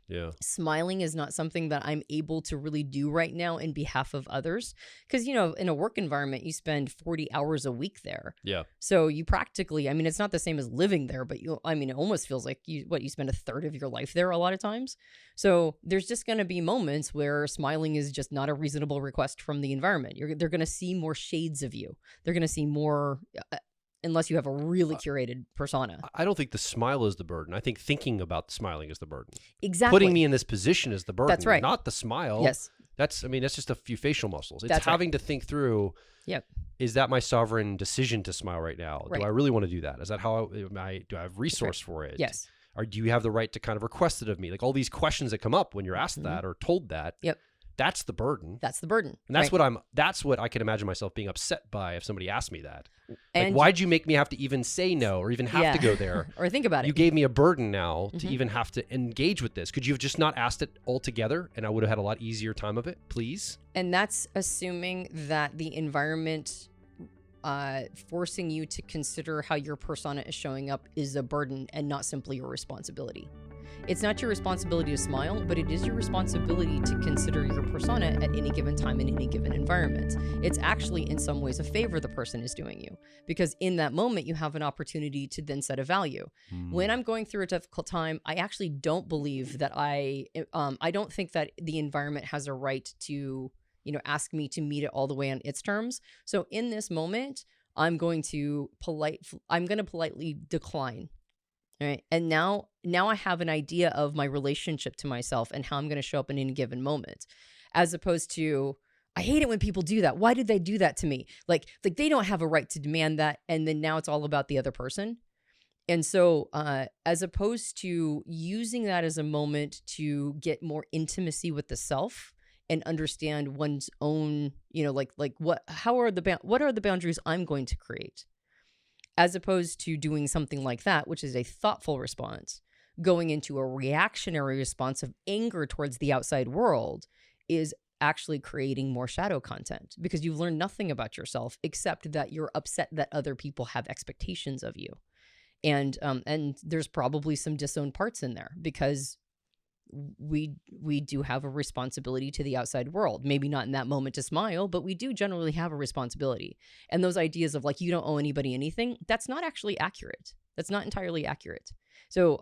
Yeah. Smiling is not something that I'm able to really do right now in behalf of others. Because, you know, in a work environment, you spend 40 hours a week there. Yeah. So you practically, I mean, it's not the same as living there, but it almost feels like you spend a third of your life there a lot of times. So there's just going to be moments where smiling is just not a reasonable request from the environment. They're going to see more shades of you. They're going to see more, unless you have a really curated persona. I don't think the smile is the burden. I think thinking about smiling is the burden. Exactly. Putting me in this position is the burden. That's right. Not the smile. Yes. That's just a few facial muscles. It's That's having to think through, Yep. is that my sovereign decision to smile right now? Right. Do I really want to do that? Is that how do I have resource for it? Yes. Or do you have the right to kind of request it of me? Like all these questions that come up when you're asked that or told that. Yep. That's the burden. That's the burden. And that's right. that's what I can imagine myself being upset by if somebody asked me that. And like, why'd you make me have to even say no or even have to go there? Or think about it. You gave me a burden now to even have to engage with this. Could you have just not asked it altogether and I would have had a lot easier time of it, please? And that's assuming that the environment forcing you to consider how your persona is showing up is a burden and not simply your responsibility. It's not your responsibility to smile, but it is your responsibility to consider your persona at any given time in any given environment. It's actually in some ways a favor the person is doing you, because in that moment you have an opportunity to then set a value. When I'm going through a difficult time, I actually don't believe that I don't think that the environment has a right to, ask me to meet it all the way on its terms. So in this moment, I'm going to politely decline. Right. And now I have an idea of my relationship to myself and how I'm going to show up in any given moment, as opposed to, I hate it when people do that. Why did they do that to me? Like they don't have a right to demand that. And then now it's all about the other person. And so as opposed to using that as a moment to get more intimacy with the self and understand one's own, what are the boundaries I'm going to create? As opposed to doing something like that, which is a thoughtful response, going into a reactionary response of anger towards the outside world is actually creating more shadow content, because you've learned nothing about yourself except that you're upset that other people have expectations of you. And there's probably some disowned parts in there, because we do have a responsibility to the outside world. Maybe not in that moment to smile, but we do generally have a responsibility. And those ideas of like, you don't owe anybody anything, that's not actually accurate. That's not entirely accurate. So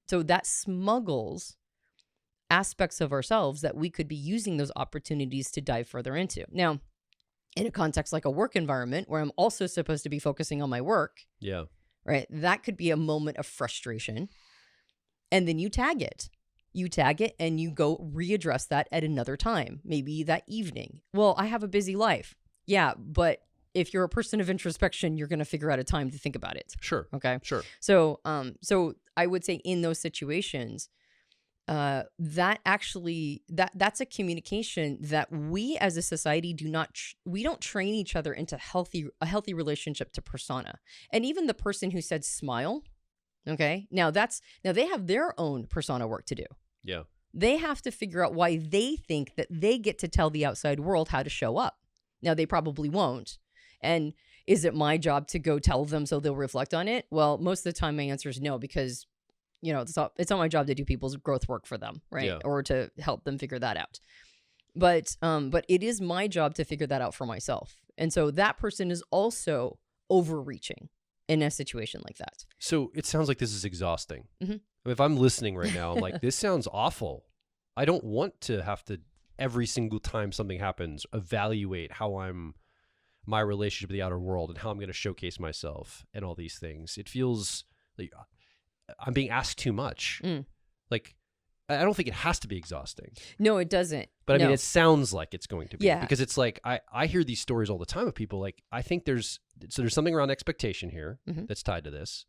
that smuggles aspects of ourselves that we could be using those opportunities to dive further into. Now, in a context like a work environment where I'm also supposed to be focusing on my work, right? That could be a moment of frustration. And then you tag it. You tag it and you go readdress that at another time, maybe that evening. Well, I have a busy life. Yeah, but if you're a person of introspection, you're going to figure out a time to think about it. Sure. Okay. Sure. So I would say in those situations, that's a communication that we as a society we don't train each other into a healthy relationship to persona. And even the person who said smile, okay, now they have their own persona work to do. Yeah. They have to figure out why they think that they get to tell the outside world how to show up. Now they probably won't. And is it my job to go tell them so they'll reflect on it? Well, most of the time my answer is no, because it's not my job to do people's growth work for them, right? Yeah. Or to help them figure that out. But it is my job to figure that out for myself. And so that person is also overreaching in a situation like that. So it sounds like this is exhausting. Mm-hmm. If I'm listening right now, I'm like, this sounds awful. I don't want to have to, every single time something happens, evaluate my relationship with the outer world and how I'm going to showcase myself and all these things. It feels like I'm being asked too much. Like, I don't think it has to be exhausting. No, it doesn't. But I mean, it sounds like it's going to be. Yeah. Because it's like, I hear these stories all the time of people like, I think there's something around expectation here that's tied to this.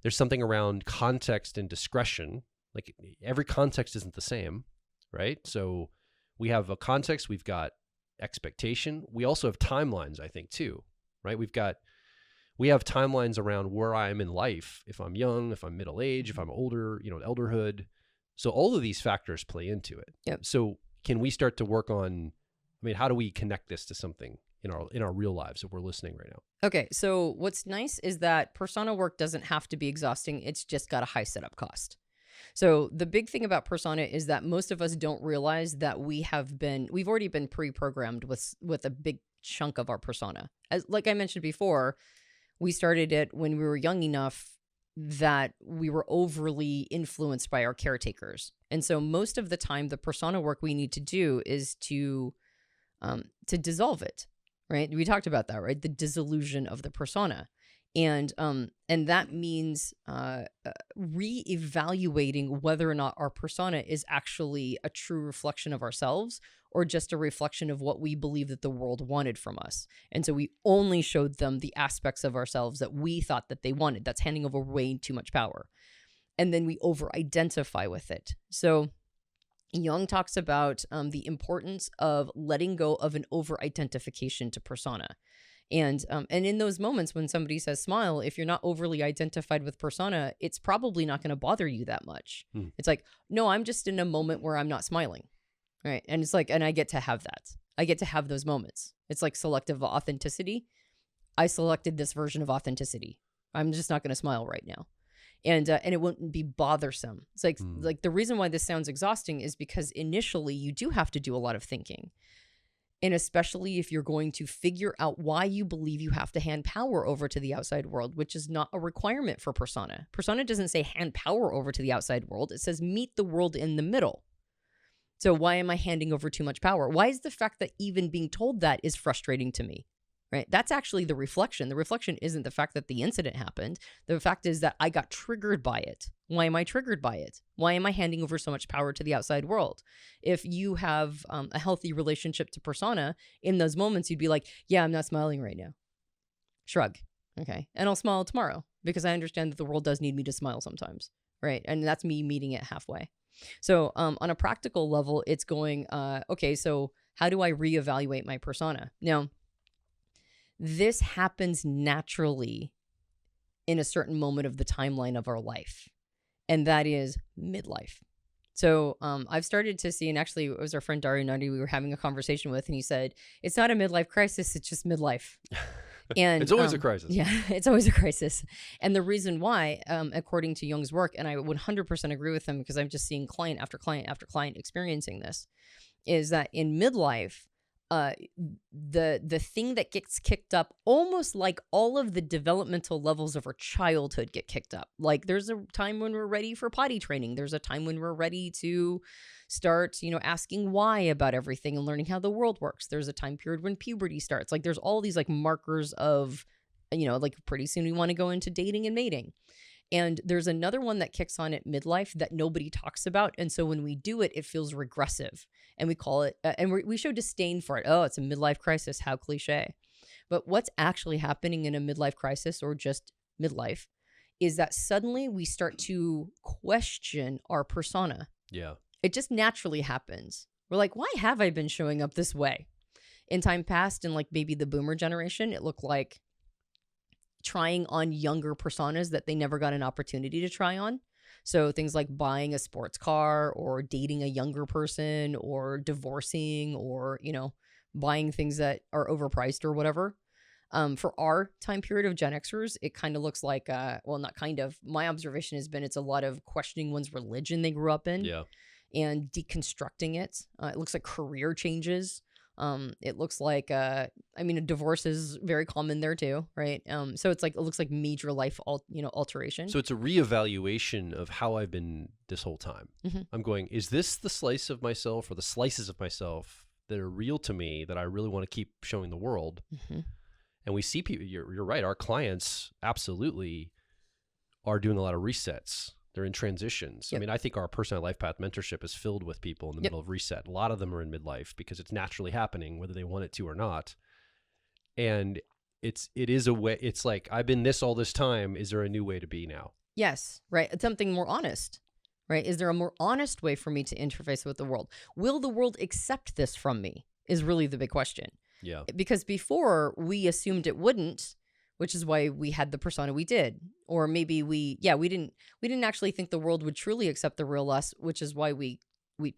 There's something around context and discretion. Like every context isn't the same, right? So we have a context, we've got expectation. We also have timelines, I think, too, right? We have timelines around where I am in life. If I'm young, if I'm middle age, if I'm older, elderhood. So all of these factors play into it. Yep. So can we start to work on, how do we connect this to something in our real lives if we're listening right now? Okay. So what's nice is that persona work doesn't have to be exhausting. It's just got a high setup cost. So the big thing about persona is that most of us don't realize that we've already been pre-programmed with a big chunk of our persona. Like I mentioned before, we started it when we were young enough that we were overly influenced by our caretakers. And so most of the time, the persona work we need to do is to dissolve it, right? We talked about that, right? The dissolution of the persona. And that means reevaluating whether or not our persona is actually a true reflection of ourselves or just a reflection of what we believe that the world wanted from us. And so we only showed them the aspects of ourselves that we thought that they wanted. That's handing over way too much power. And then we over-identify with it. So Jung talks about the importance of letting go of an over-identification to persona. And in those moments when somebody says smile, if you're not overly identified with persona, it's probably not going to bother you that much. It's like, no, I'm just in a moment where I'm not smiling. Right. And it's like, and I get to have that. I get to have those moments. It's like selective authenticity. I selected this version of authenticity. I'm just not going to smile right now. And it wouldn't be bothersome. It's like the reason why this sounds exhausting is because initially you do have to do a lot of thinking. And especially if you're going to figure out why you believe you have to hand power over to the outside world, which is not a requirement for persona. Persona doesn't say hand power over to the outside world. It says meet the world in the middle. So why am I handing over too much power? Why is the fact that even being told that is frustrating to me? Right? That's actually the reflection. The reflection isn't the fact that the incident happened. The fact is that I got triggered by it. Why am I triggered by it? Why am I handing over so much power to the outside world? If you have a healthy relationship to persona, in those moments, you'd be like, yeah, I'm not smiling right now. Shrug. Okay. And I'll smile tomorrow because I understand that the world does need me to smile sometimes. Right. And that's me meeting it halfway. So on a practical level, it's going, okay, so how do I reevaluate my persona? Now, this happens naturally in a certain moment of the timeline of our life, and that is midlife. So I've started to see, and actually it was our friend Dario Nandi we were having a conversation with, and he said, it's not a midlife crisis, it's just midlife. And It's always a crisis. Yeah, it's always a crisis. And the reason why, according to Jung's work, and I would 100% agree with him because I'm just seeing client after client after client experiencing this, is that in midlife, the thing that gets kicked up, almost like all of the developmental levels of our childhood get kicked up. Like there's a time when we're ready for potty training. There's a time when we're ready to start, asking why about everything and learning how the world works. There's a time period when puberty starts. Like there's all these like markers of, like pretty soon we want to go into dating and mating. And there's another one that kicks on at midlife that nobody talks about. And so when we do it, it feels regressive. And we call it, and we show disdain for it. Oh, it's a midlife crisis. How cliche. But what's actually happening in a midlife crisis or just midlife is that suddenly we start to question our persona. Yeah. It just naturally happens. We're like, why have I been showing up this way? In time past, in like maybe the boomer generation, it looked like trying on younger personas that they never got an opportunity to try on. So things like buying a sports car or dating a younger person or divorcing or, buying things that are overpriced or whatever. For our time period of Gen Xers, it kind of looks like, not kind of, my observation has been it's a lot of questioning one's religion they grew up in and deconstructing it. It looks like career changes. It looks like, a divorce is very common there too, right? So it's like, it looks like major life, alteration. So it's a reevaluation of how I've been this whole time. Mm-hmm. I'm going, is this the slice of myself or the slices of myself that are real to me that I really want to keep showing the world? Mm-hmm. And we see people, you're right. Our clients absolutely are doing a lot of resets. They're in transitions. Yep. I think our personal life path mentorship is filled with people in the middle of reset. A lot of them are in midlife because it's naturally happening, whether they want it to or not. And it is a way. It's like, I've been this all this time. Is there a new way to be now? Yes, right. It's something more honest, right? Is there a more honest way for me to interface with the world? Will the world accept this from me? Is really the big question. Yeah. Because before we assumed it wouldn't, which is why we had the persona we did. Or maybe we didn't actually think the world would truly accept the real us, which is why we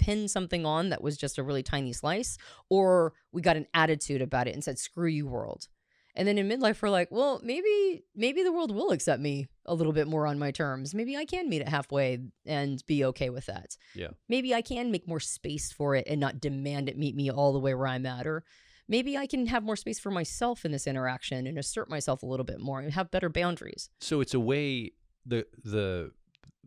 pinned something on that was just a really tiny slice, or we got an attitude about it and said, screw you, world. And then in midlife, we're like, well, maybe the world will accept me a little bit more on my terms. Maybe I can meet it halfway and be okay with that. Yeah. Maybe I can make more space for it and not demand it meet me all the way where I'm at. Or maybe I can have more space for myself in this interaction and assert myself a little bit more and have better boundaries. So it's a way the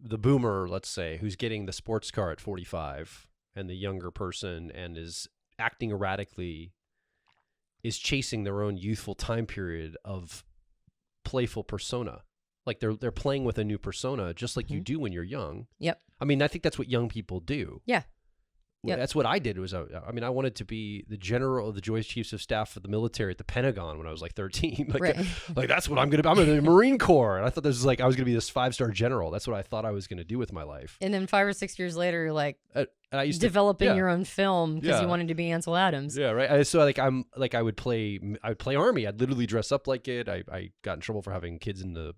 boomer, let's say, who's getting the sports car at 45 and the younger person and is acting erratically is chasing their own youthful time period of playful persona. Like they're playing with a new persona just like you do when you're young. Yep. I think that's what young people do. Yeah. Yep. That's what I did. I wanted to be the general of the Joint Chiefs of Staff of the military at the Pentagon when I was like 13. Like that's what I'm going to be. I'm in the Marine Corps. And I thought this was like, I was going to be this 5-star general. That's what I thought I was going to do with my life. And then 5 or 6 years later, you're like and I used developing your own film because you wanted to be Ansel Adams. Yeah. Right. So I would play Army. I'd literally dress up like it. I got in trouble for having kids in the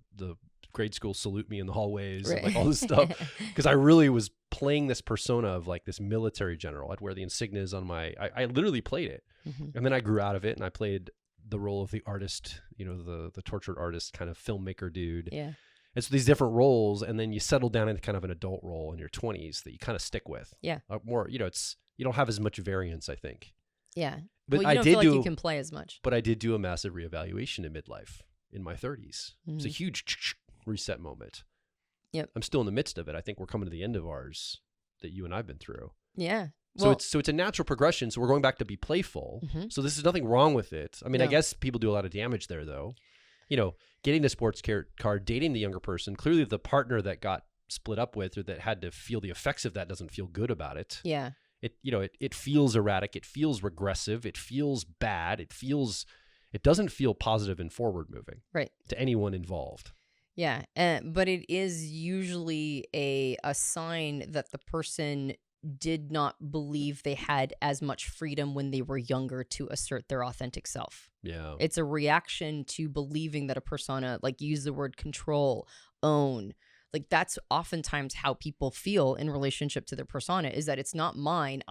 grade school salute me in the hallways and like all this stuff because I really was playing this persona of like this military general. I'd wear the insignias on I literally played it. And then I grew out of it and I played the role of the artist, the tortured artist kind of filmmaker dude. Yeah. And so these different roles, and then you settle down into kind of an adult role in your 20s that you kind of stick with. Yeah. More, you don't have as much variance, I think. Yeah. But you don't feel like you can play as much. But I did do a massive reevaluation in midlife in my 30s. It's a huge reset moment. Yep. I'm still in the midst of it. I think we're coming to the end of ours that you and I've been through. Yeah. So it's a natural progression. So we're going back to be playful. So this is nothing wrong with it. I guess people do a lot of damage there though. Getting the sports car, dating the younger person, clearly the partner that got split up with or that had to feel the effects of that doesn't feel good about it. Yeah. It feels erratic. It feels regressive. It feels bad. It doesn't feel positive and forward moving. Right. To anyone involved. Yeah, but it is usually a sign that the person did not believe they had as much freedom when they were younger to assert their authentic self. Yeah. It's a reaction to believing that a persona, like use the word control, own, Like that's oftentimes how people feel in relationship to their persona, is that it's not mine.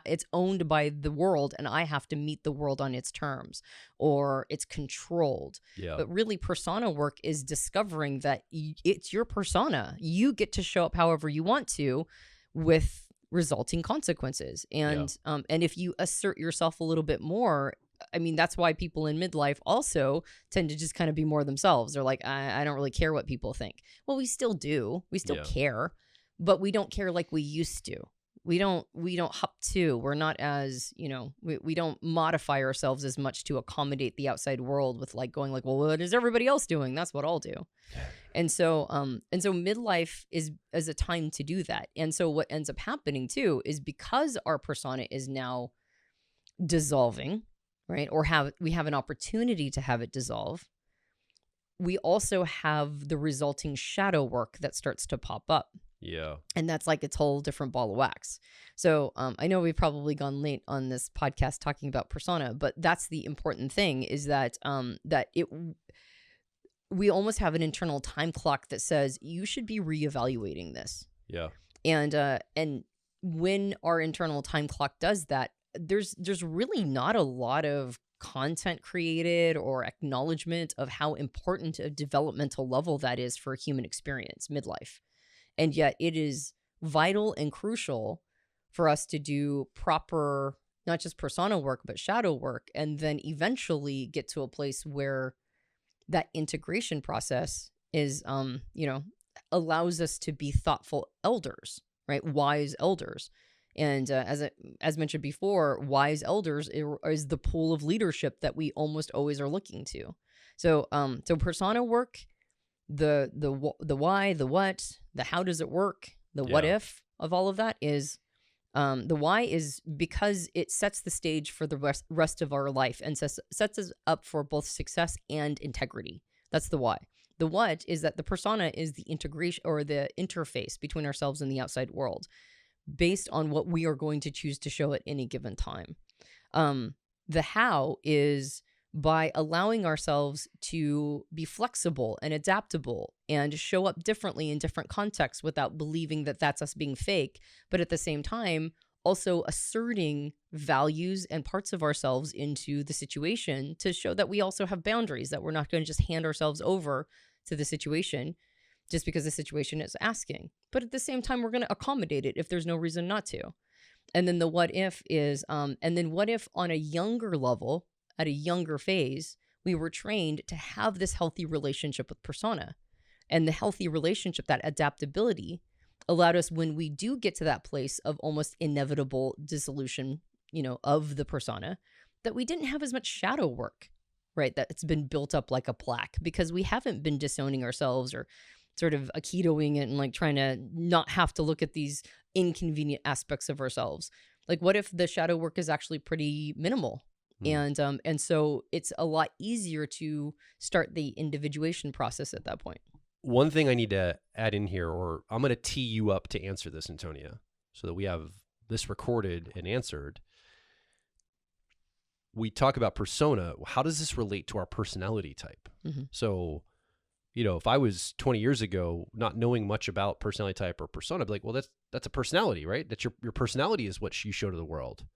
It's owned by the world and I have to meet the world on its terms, or it's controlled. Yeah. But really persona work is discovering that it's your persona. You get to show up however you want to, with resulting consequences. And if you assert yourself a little bit more, I mean, that's why people in midlife also tend to just kind of be more themselves. They're like, I don't really care what people think. Well, we still do. We still care, but we don't care like we used to. We don't hop to. We're not as, we don't modify ourselves as much to accommodate the outside world with like going like, well, what is everybody else doing? That's what I'll do. And so midlife is a time to do that. And so what ends up happening too is because our persona is now dissolving, right? Or we have an opportunity to have it dissolve. We also have the resulting shadow work that starts to pop up. Yeah. And that's like its whole different ball of wax. So I know we've probably gone late on this podcast talking about persona, but that's the important thing, is that we almost have an internal time clock that says you should be reevaluating this. Yeah. And when our internal time clock does that, there's really not a lot of content created or acknowledgement of how important a developmental level that is for a human experience, midlife. And yet it is vital and crucial for us to do proper, not just persona work, but shadow work, and then eventually get to a place where that integration process is, allows us to be thoughtful elders, right? Wise elders. And as mentioned before, wise elders is the pool of leadership that we almost always are looking to. So persona work, the why, the what, the how does it work, the what if of all of that is the why is because it sets the stage for the rest of our life and sets us up for both success and integrity. That's the why. The what is that the persona is the integration or the interface between ourselves and the outside world, based on what we are going to choose to show at any given time. The how is by allowing ourselves to be flexible and adaptable and show up differently in different contexts without believing that that's us being fake, but at the same time, also asserting values and parts of ourselves into the situation to show that we also have boundaries, that we're not going to just hand ourselves over to the situation just because the situation is asking. But at the same time, we're going to accommodate it if there's no reason not to. And then the what if is, and then what if on a younger level, at a younger phase, we were trained to have this healthy relationship with persona. And the healthy relationship, that adaptability, allowed us, when we do get to that place of almost inevitable dissolution, of the persona, that we didn't have as much shadow work, right? That it's been built up like a plaque because we haven't been disowning ourselves or sort of aketoing it and like trying to not have to look at these inconvenient aspects of ourselves. Like, what if the shadow work is actually pretty minimal? And so it's a lot easier to start the individuation process at that point. One thing I need to add in here, or I'm going to tee you up to answer this, Antonia, so that we have this recorded and answered. We talk about persona. How does this relate to our personality type? Mm-hmm. So, if I was 20 years ago not knowing much about personality type or persona, I'd be like, well, that's a personality, right? That's your personality is what you show to the world.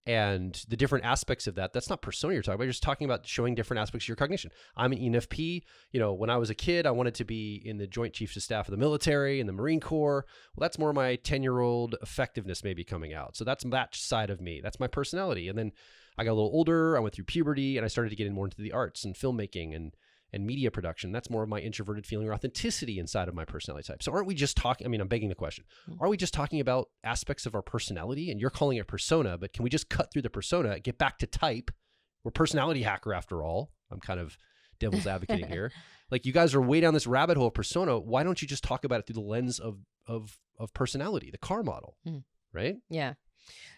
And the different aspects of that's not persona you're talking about. You're just talking about showing different aspects of your cognition. I'm an ENFP. When I was a kid, I wanted to be in the Joint Chiefs of Staff of the military, in the Marine Corps. Well, that's more my 10-year-old effectiveness maybe coming out. So that's that side of me. That's my personality. And then I got a little older. I went through puberty, and I started to get in more into the arts and filmmaking and media production. That's more of my introverted feeling or authenticity inside of my personality type. So aren't we just talking, I'm begging the question, are we just talking about aspects of our personality? And you're calling it persona, but can we just cut through the persona, get back to type? We're personality hacker after all. I'm kind of devil's advocating here. Like, you guys are way down this rabbit hole of persona. Why don't you just talk about it through the lens of personality, the car model, right? Yeah.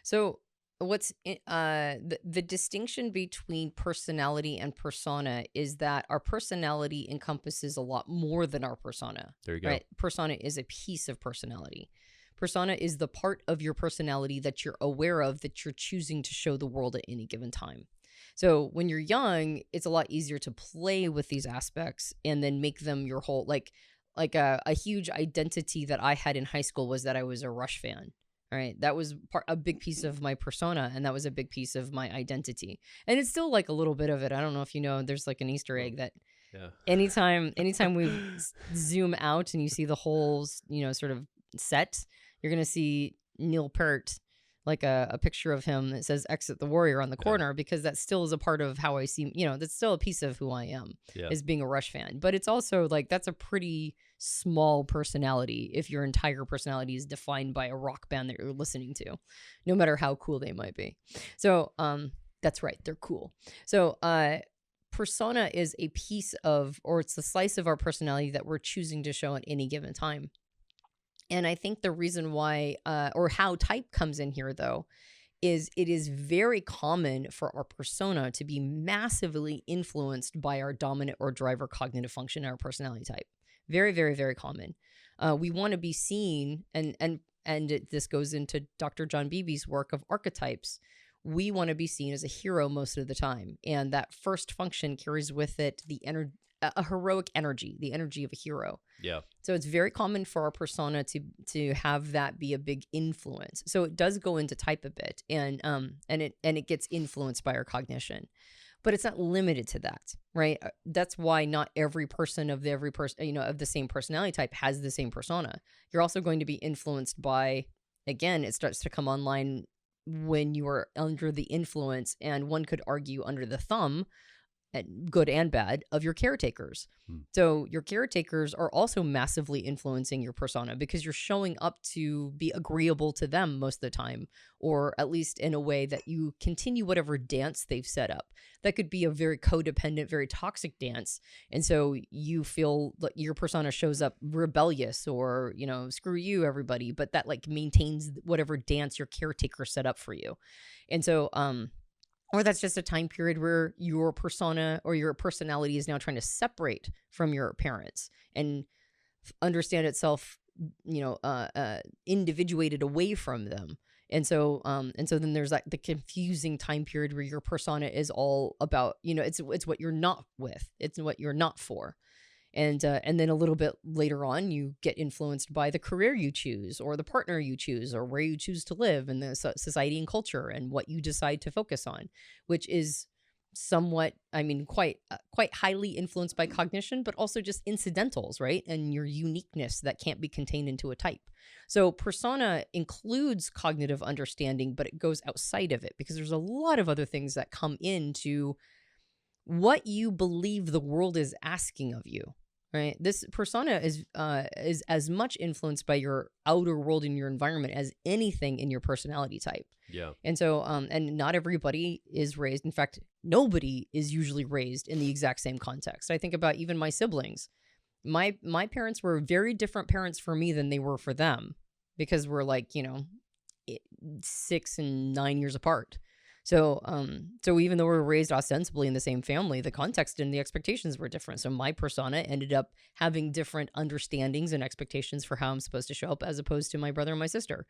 So what's the distinction between personality and persona is that our personality encompasses a lot more than our persona. There you go. Right? Persona is a piece of personality. Persona is the part of your personality that you're aware of, that you're choosing to show the world at any given time. So when you're young, it's a lot easier to play with these aspects and then make them your whole, like, like a huge identity that I had in high school was that I was a Rush fan. All right. That was a big piece of my persona, and that was a big piece of my identity. And it's still like a little bit of it. I don't know if you know, there's like an Easter egg that Yeah. anytime we zoom out and you see the whole, sort of set, you're going to see Neil Peart, like a picture of him that says "Exit the Warrior" on the corner, because that still is a part of how I see, that's still a piece of who I am, is being a Rush fan. But it's also like, that's a pretty small personality if your entire personality is defined by a rock band that you're listening to, no matter how cool they might be. So that's right, they're cool. So persona is a piece of, or it's the slice of our personality that we're choosing to show at any given time. And I think the reason why, or how type comes in here, though, is it is very common for our persona to be massively influenced by our dominant or driver cognitive function in our personality type. Very, very, very common. We want to be seen, and this goes into Dr. John Beebe's work of archetypes. We want to be seen as a hero most of the time. And that first function carries with it a heroic energy, the energy of a hero. Yeah. So it's very common for our persona to have that be a big influence. So it does go into type a bit, and it gets influenced by our cognition. But it's not limited to that, right? That's why not every person of the same personality type has the same persona. You're also going to be influenced by, again, it starts to come online when you are under the influence, and one could argue under the thumb, good and bad, of your caretakers. So your caretakers are also massively influencing your persona, because you're showing up to be agreeable to them most of the time, or at least in a way that you continue whatever dance they've set up. That could be a very codependent, very toxic dance. And so you feel like your persona shows up rebellious, or, screw you, everybody, but that like maintains whatever dance your caretaker set up for you. And so, or that's just a time period where your persona or your personality is now trying to separate from your parents and understand itself, individuated away from them. And so then there's like the confusing time period where your persona is all about, it's what you're not with, it's what you're not for. And then a little bit later on, you get influenced by the career you choose, or the partner you choose, or where you choose to live, and the society and culture, and what you decide to focus on, which is somewhat, quite highly influenced by cognition, but also just incidentals, right? And your uniqueness that can't be contained into a type. So persona includes cognitive understanding, but it goes outside of it, because there's a lot of other things that come into what you believe the world is asking of you, right? This persona is as much influenced by your outer world and your environment as anything in your personality type. Yeah. And so, and not everybody is raised. In fact, nobody is usually raised in the exact same context. I think about even my siblings. My parents were very different parents for me than they were for them, because we're like, 6 and 9 years apart. So even though we were raised ostensibly in the same family, the context and the expectations were different. So my persona ended up having different understandings and expectations for how I'm supposed to show up, as opposed to my brother and my sister.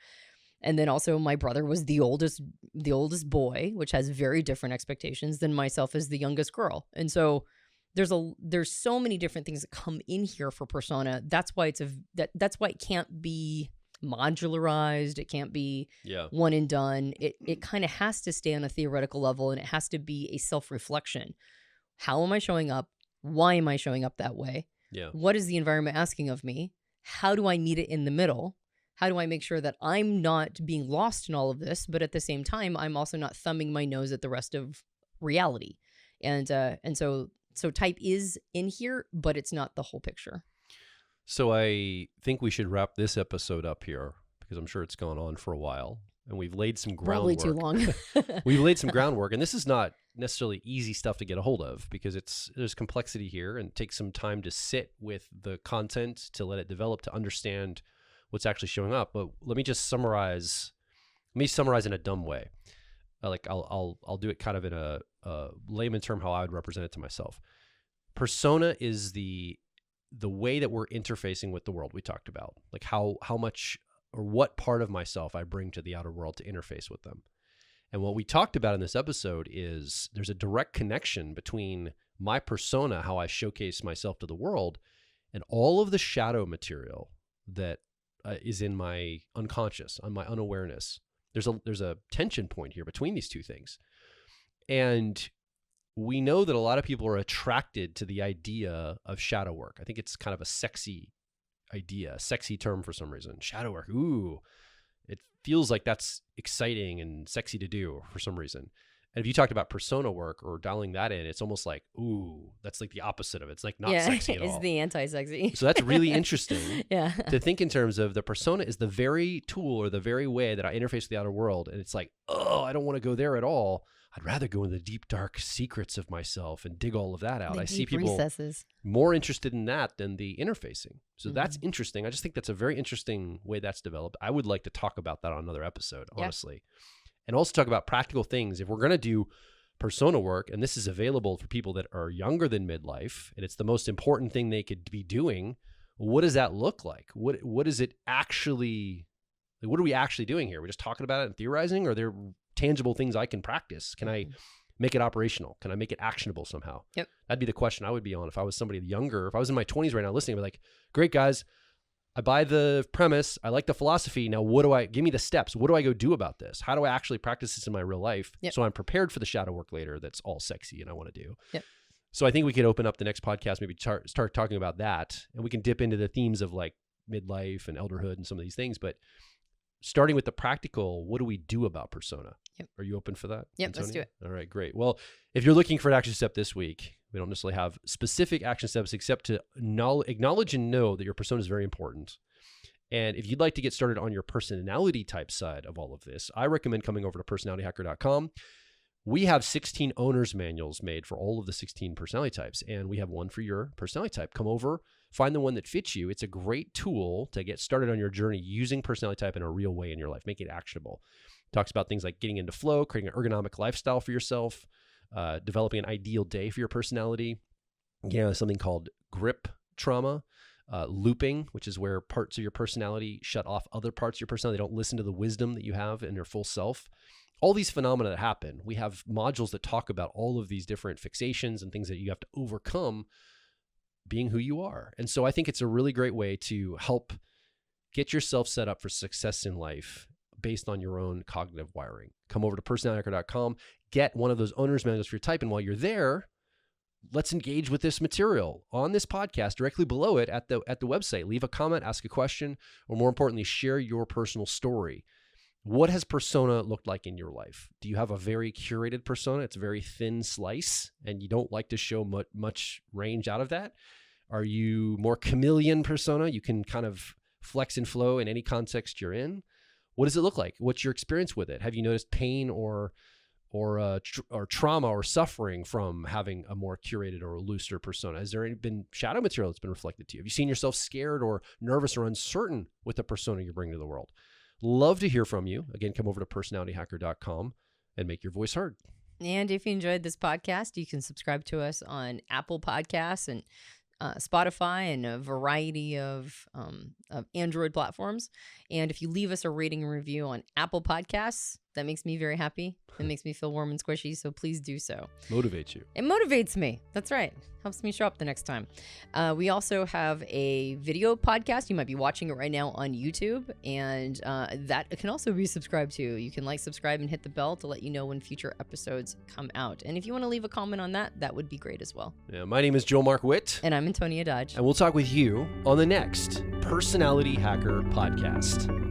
And then also my brother was the oldest boy, which has very different expectations than myself as the youngest girl. And so there's so many different things that come in here for persona. That's why that's why it can't be modularized. It can't be one and done. It kind of has to stay on a theoretical level, and it has to be a self-reflection. How am I showing up? Why am I showing up that way? Yeah. What is the environment asking of me? How do I meet it in the middle? How do I make sure that I'm not being lost in all of this, but at the same time, I'm also not thumbing my nose at the rest of reality? And so type is in here, but it's not the whole picture. So I think we should wrap this episode up here, because I'm sure it's gone on for a while, and we've laid some groundwork. Probably too long. We've laid some groundwork, and this is not necessarily easy stuff to get a hold of, because there's complexity here, and it takes some time to sit with the content, to let it develop, to understand what's actually showing up. But let me summarize in a dumb way. I'll do it kind of in a layman term, how I would represent it to myself. Persona is the way that we're interfacing with the world we talked about, like how much or what part of myself I bring to the outer world to interface with them. And what we talked about in this episode is there's a direct connection between my persona, how I showcase myself to the world, And all of the shadow material that is in my unconscious, on my unawareness, there's a tension point here between these two things. And we know that a lot of people are attracted to the idea of shadow work. I think it's kind of a sexy idea, a sexy term for some reason. Shadow work, ooh, it feels like that's exciting and sexy to do for some reason. And if you talked about persona work or dialing that in, it's almost like, ooh, that's like the opposite of it. It's like not sexy at all. It's the anti-sexy. So that's really interesting to think in terms of the persona is the very tool or the very way that I interface with the outer world. And it's like, oh, I don't want to go there at all. I'd rather go in the deep, dark secrets of myself and dig all of that out. I see people more interested in that than the interfacing. So that's interesting. I just think that's a very interesting way that's developed. I would like to talk about that on another episode, honestly. And also talk about practical things. If we're going to do persona work, and this is available for people that are younger than midlife, and it's the most important thing they could be doing, what does that look like? What is it actually, like, what are we actually doing here? We're just talking about it and theorizing, or are there tangible things I can practice? Can I make it operational? Can I make it actionable somehow? Yep. That'd be the question I would be on if I was somebody younger. If I was in my 20s right now listening, I'd be like, great guys, I buy the premise. I like the philosophy. Now, give me the steps. What do I go do about this? How do I actually practice this in my real life? So I'm prepared for the shadow work later that's all sexy and I want to do. So I think we could open up the next podcast, maybe start talking about that. And we can dip into the themes of like midlife and elderhood and some of these things. But starting with the practical, what do we do about persona? Are you open for that? Antonia? Let's do it. All right, great. Well, if you're looking for an action step this week, we don't necessarily have specific action steps except to acknowledge and know that your persona is very important. And if you'd like to get started on your personality type side of all of this, I recommend coming over to personalityhacker.com. We have 16 owner's manuals made for all of the 16 personality types, and we have one for your personality type. Come over, find the one that fits you. It's a great tool to get started on your journey using personality type in a real way in your life. Make it actionable. It talks about things like getting into flow, creating an ergonomic lifestyle for yourself, developing an ideal day for your personality. Something called grip trauma, looping, which is where parts of your personality shut off other parts of your personality. They don't listen to the wisdom that you have in your full self. All these phenomena that happen, we have modules that talk about all of these different fixations and things that you have to overcome being who you are. And so I think it's a really great way to help get yourself set up for success in life based on your own cognitive wiring. Come over to personalityhacker.com, get one of those owner's manuals for your type. And while you're there, let's engage with this material on this podcast directly below it at the website. Leave a comment, ask a question, or more importantly, share your personal story. What has persona looked like in your life? Do you have a very curated persona? It's a very thin slice and you don't like to show much range out of that. Are you more chameleon persona? You can kind of flex and flow in any context you're in. What does it look like? What's your experience with it? Have you noticed pain or trauma or suffering from having a more curated or looser persona? Has there been shadow material that's been reflected to you? Have you seen yourself scared or nervous or uncertain with the persona you're bringing to the world? Love to hear from you. Again, come over to personalityhacker.com and make your voice heard. And if you enjoyed this podcast, you can subscribe to us on Apple Podcasts and Spotify and a variety of Android platforms. And if you leave us a rating and review on Apple Podcasts, that makes me very happy. It makes me feel warm and squishy, so please do so. Motivates you. It motivates me. That's right. Helps me show up the next time. We also have a video podcast. You might be watching it right now on YouTube, and that can also be subscribed to. You can subscribe, and hit the bell to let you know when future episodes come out. And if you want to leave a comment on that, that would be great as well. Yeah, my name is Joel Mark Witt. And I'm Antonia Dodge. And we'll talk with you on the next Personality Hacker Podcast.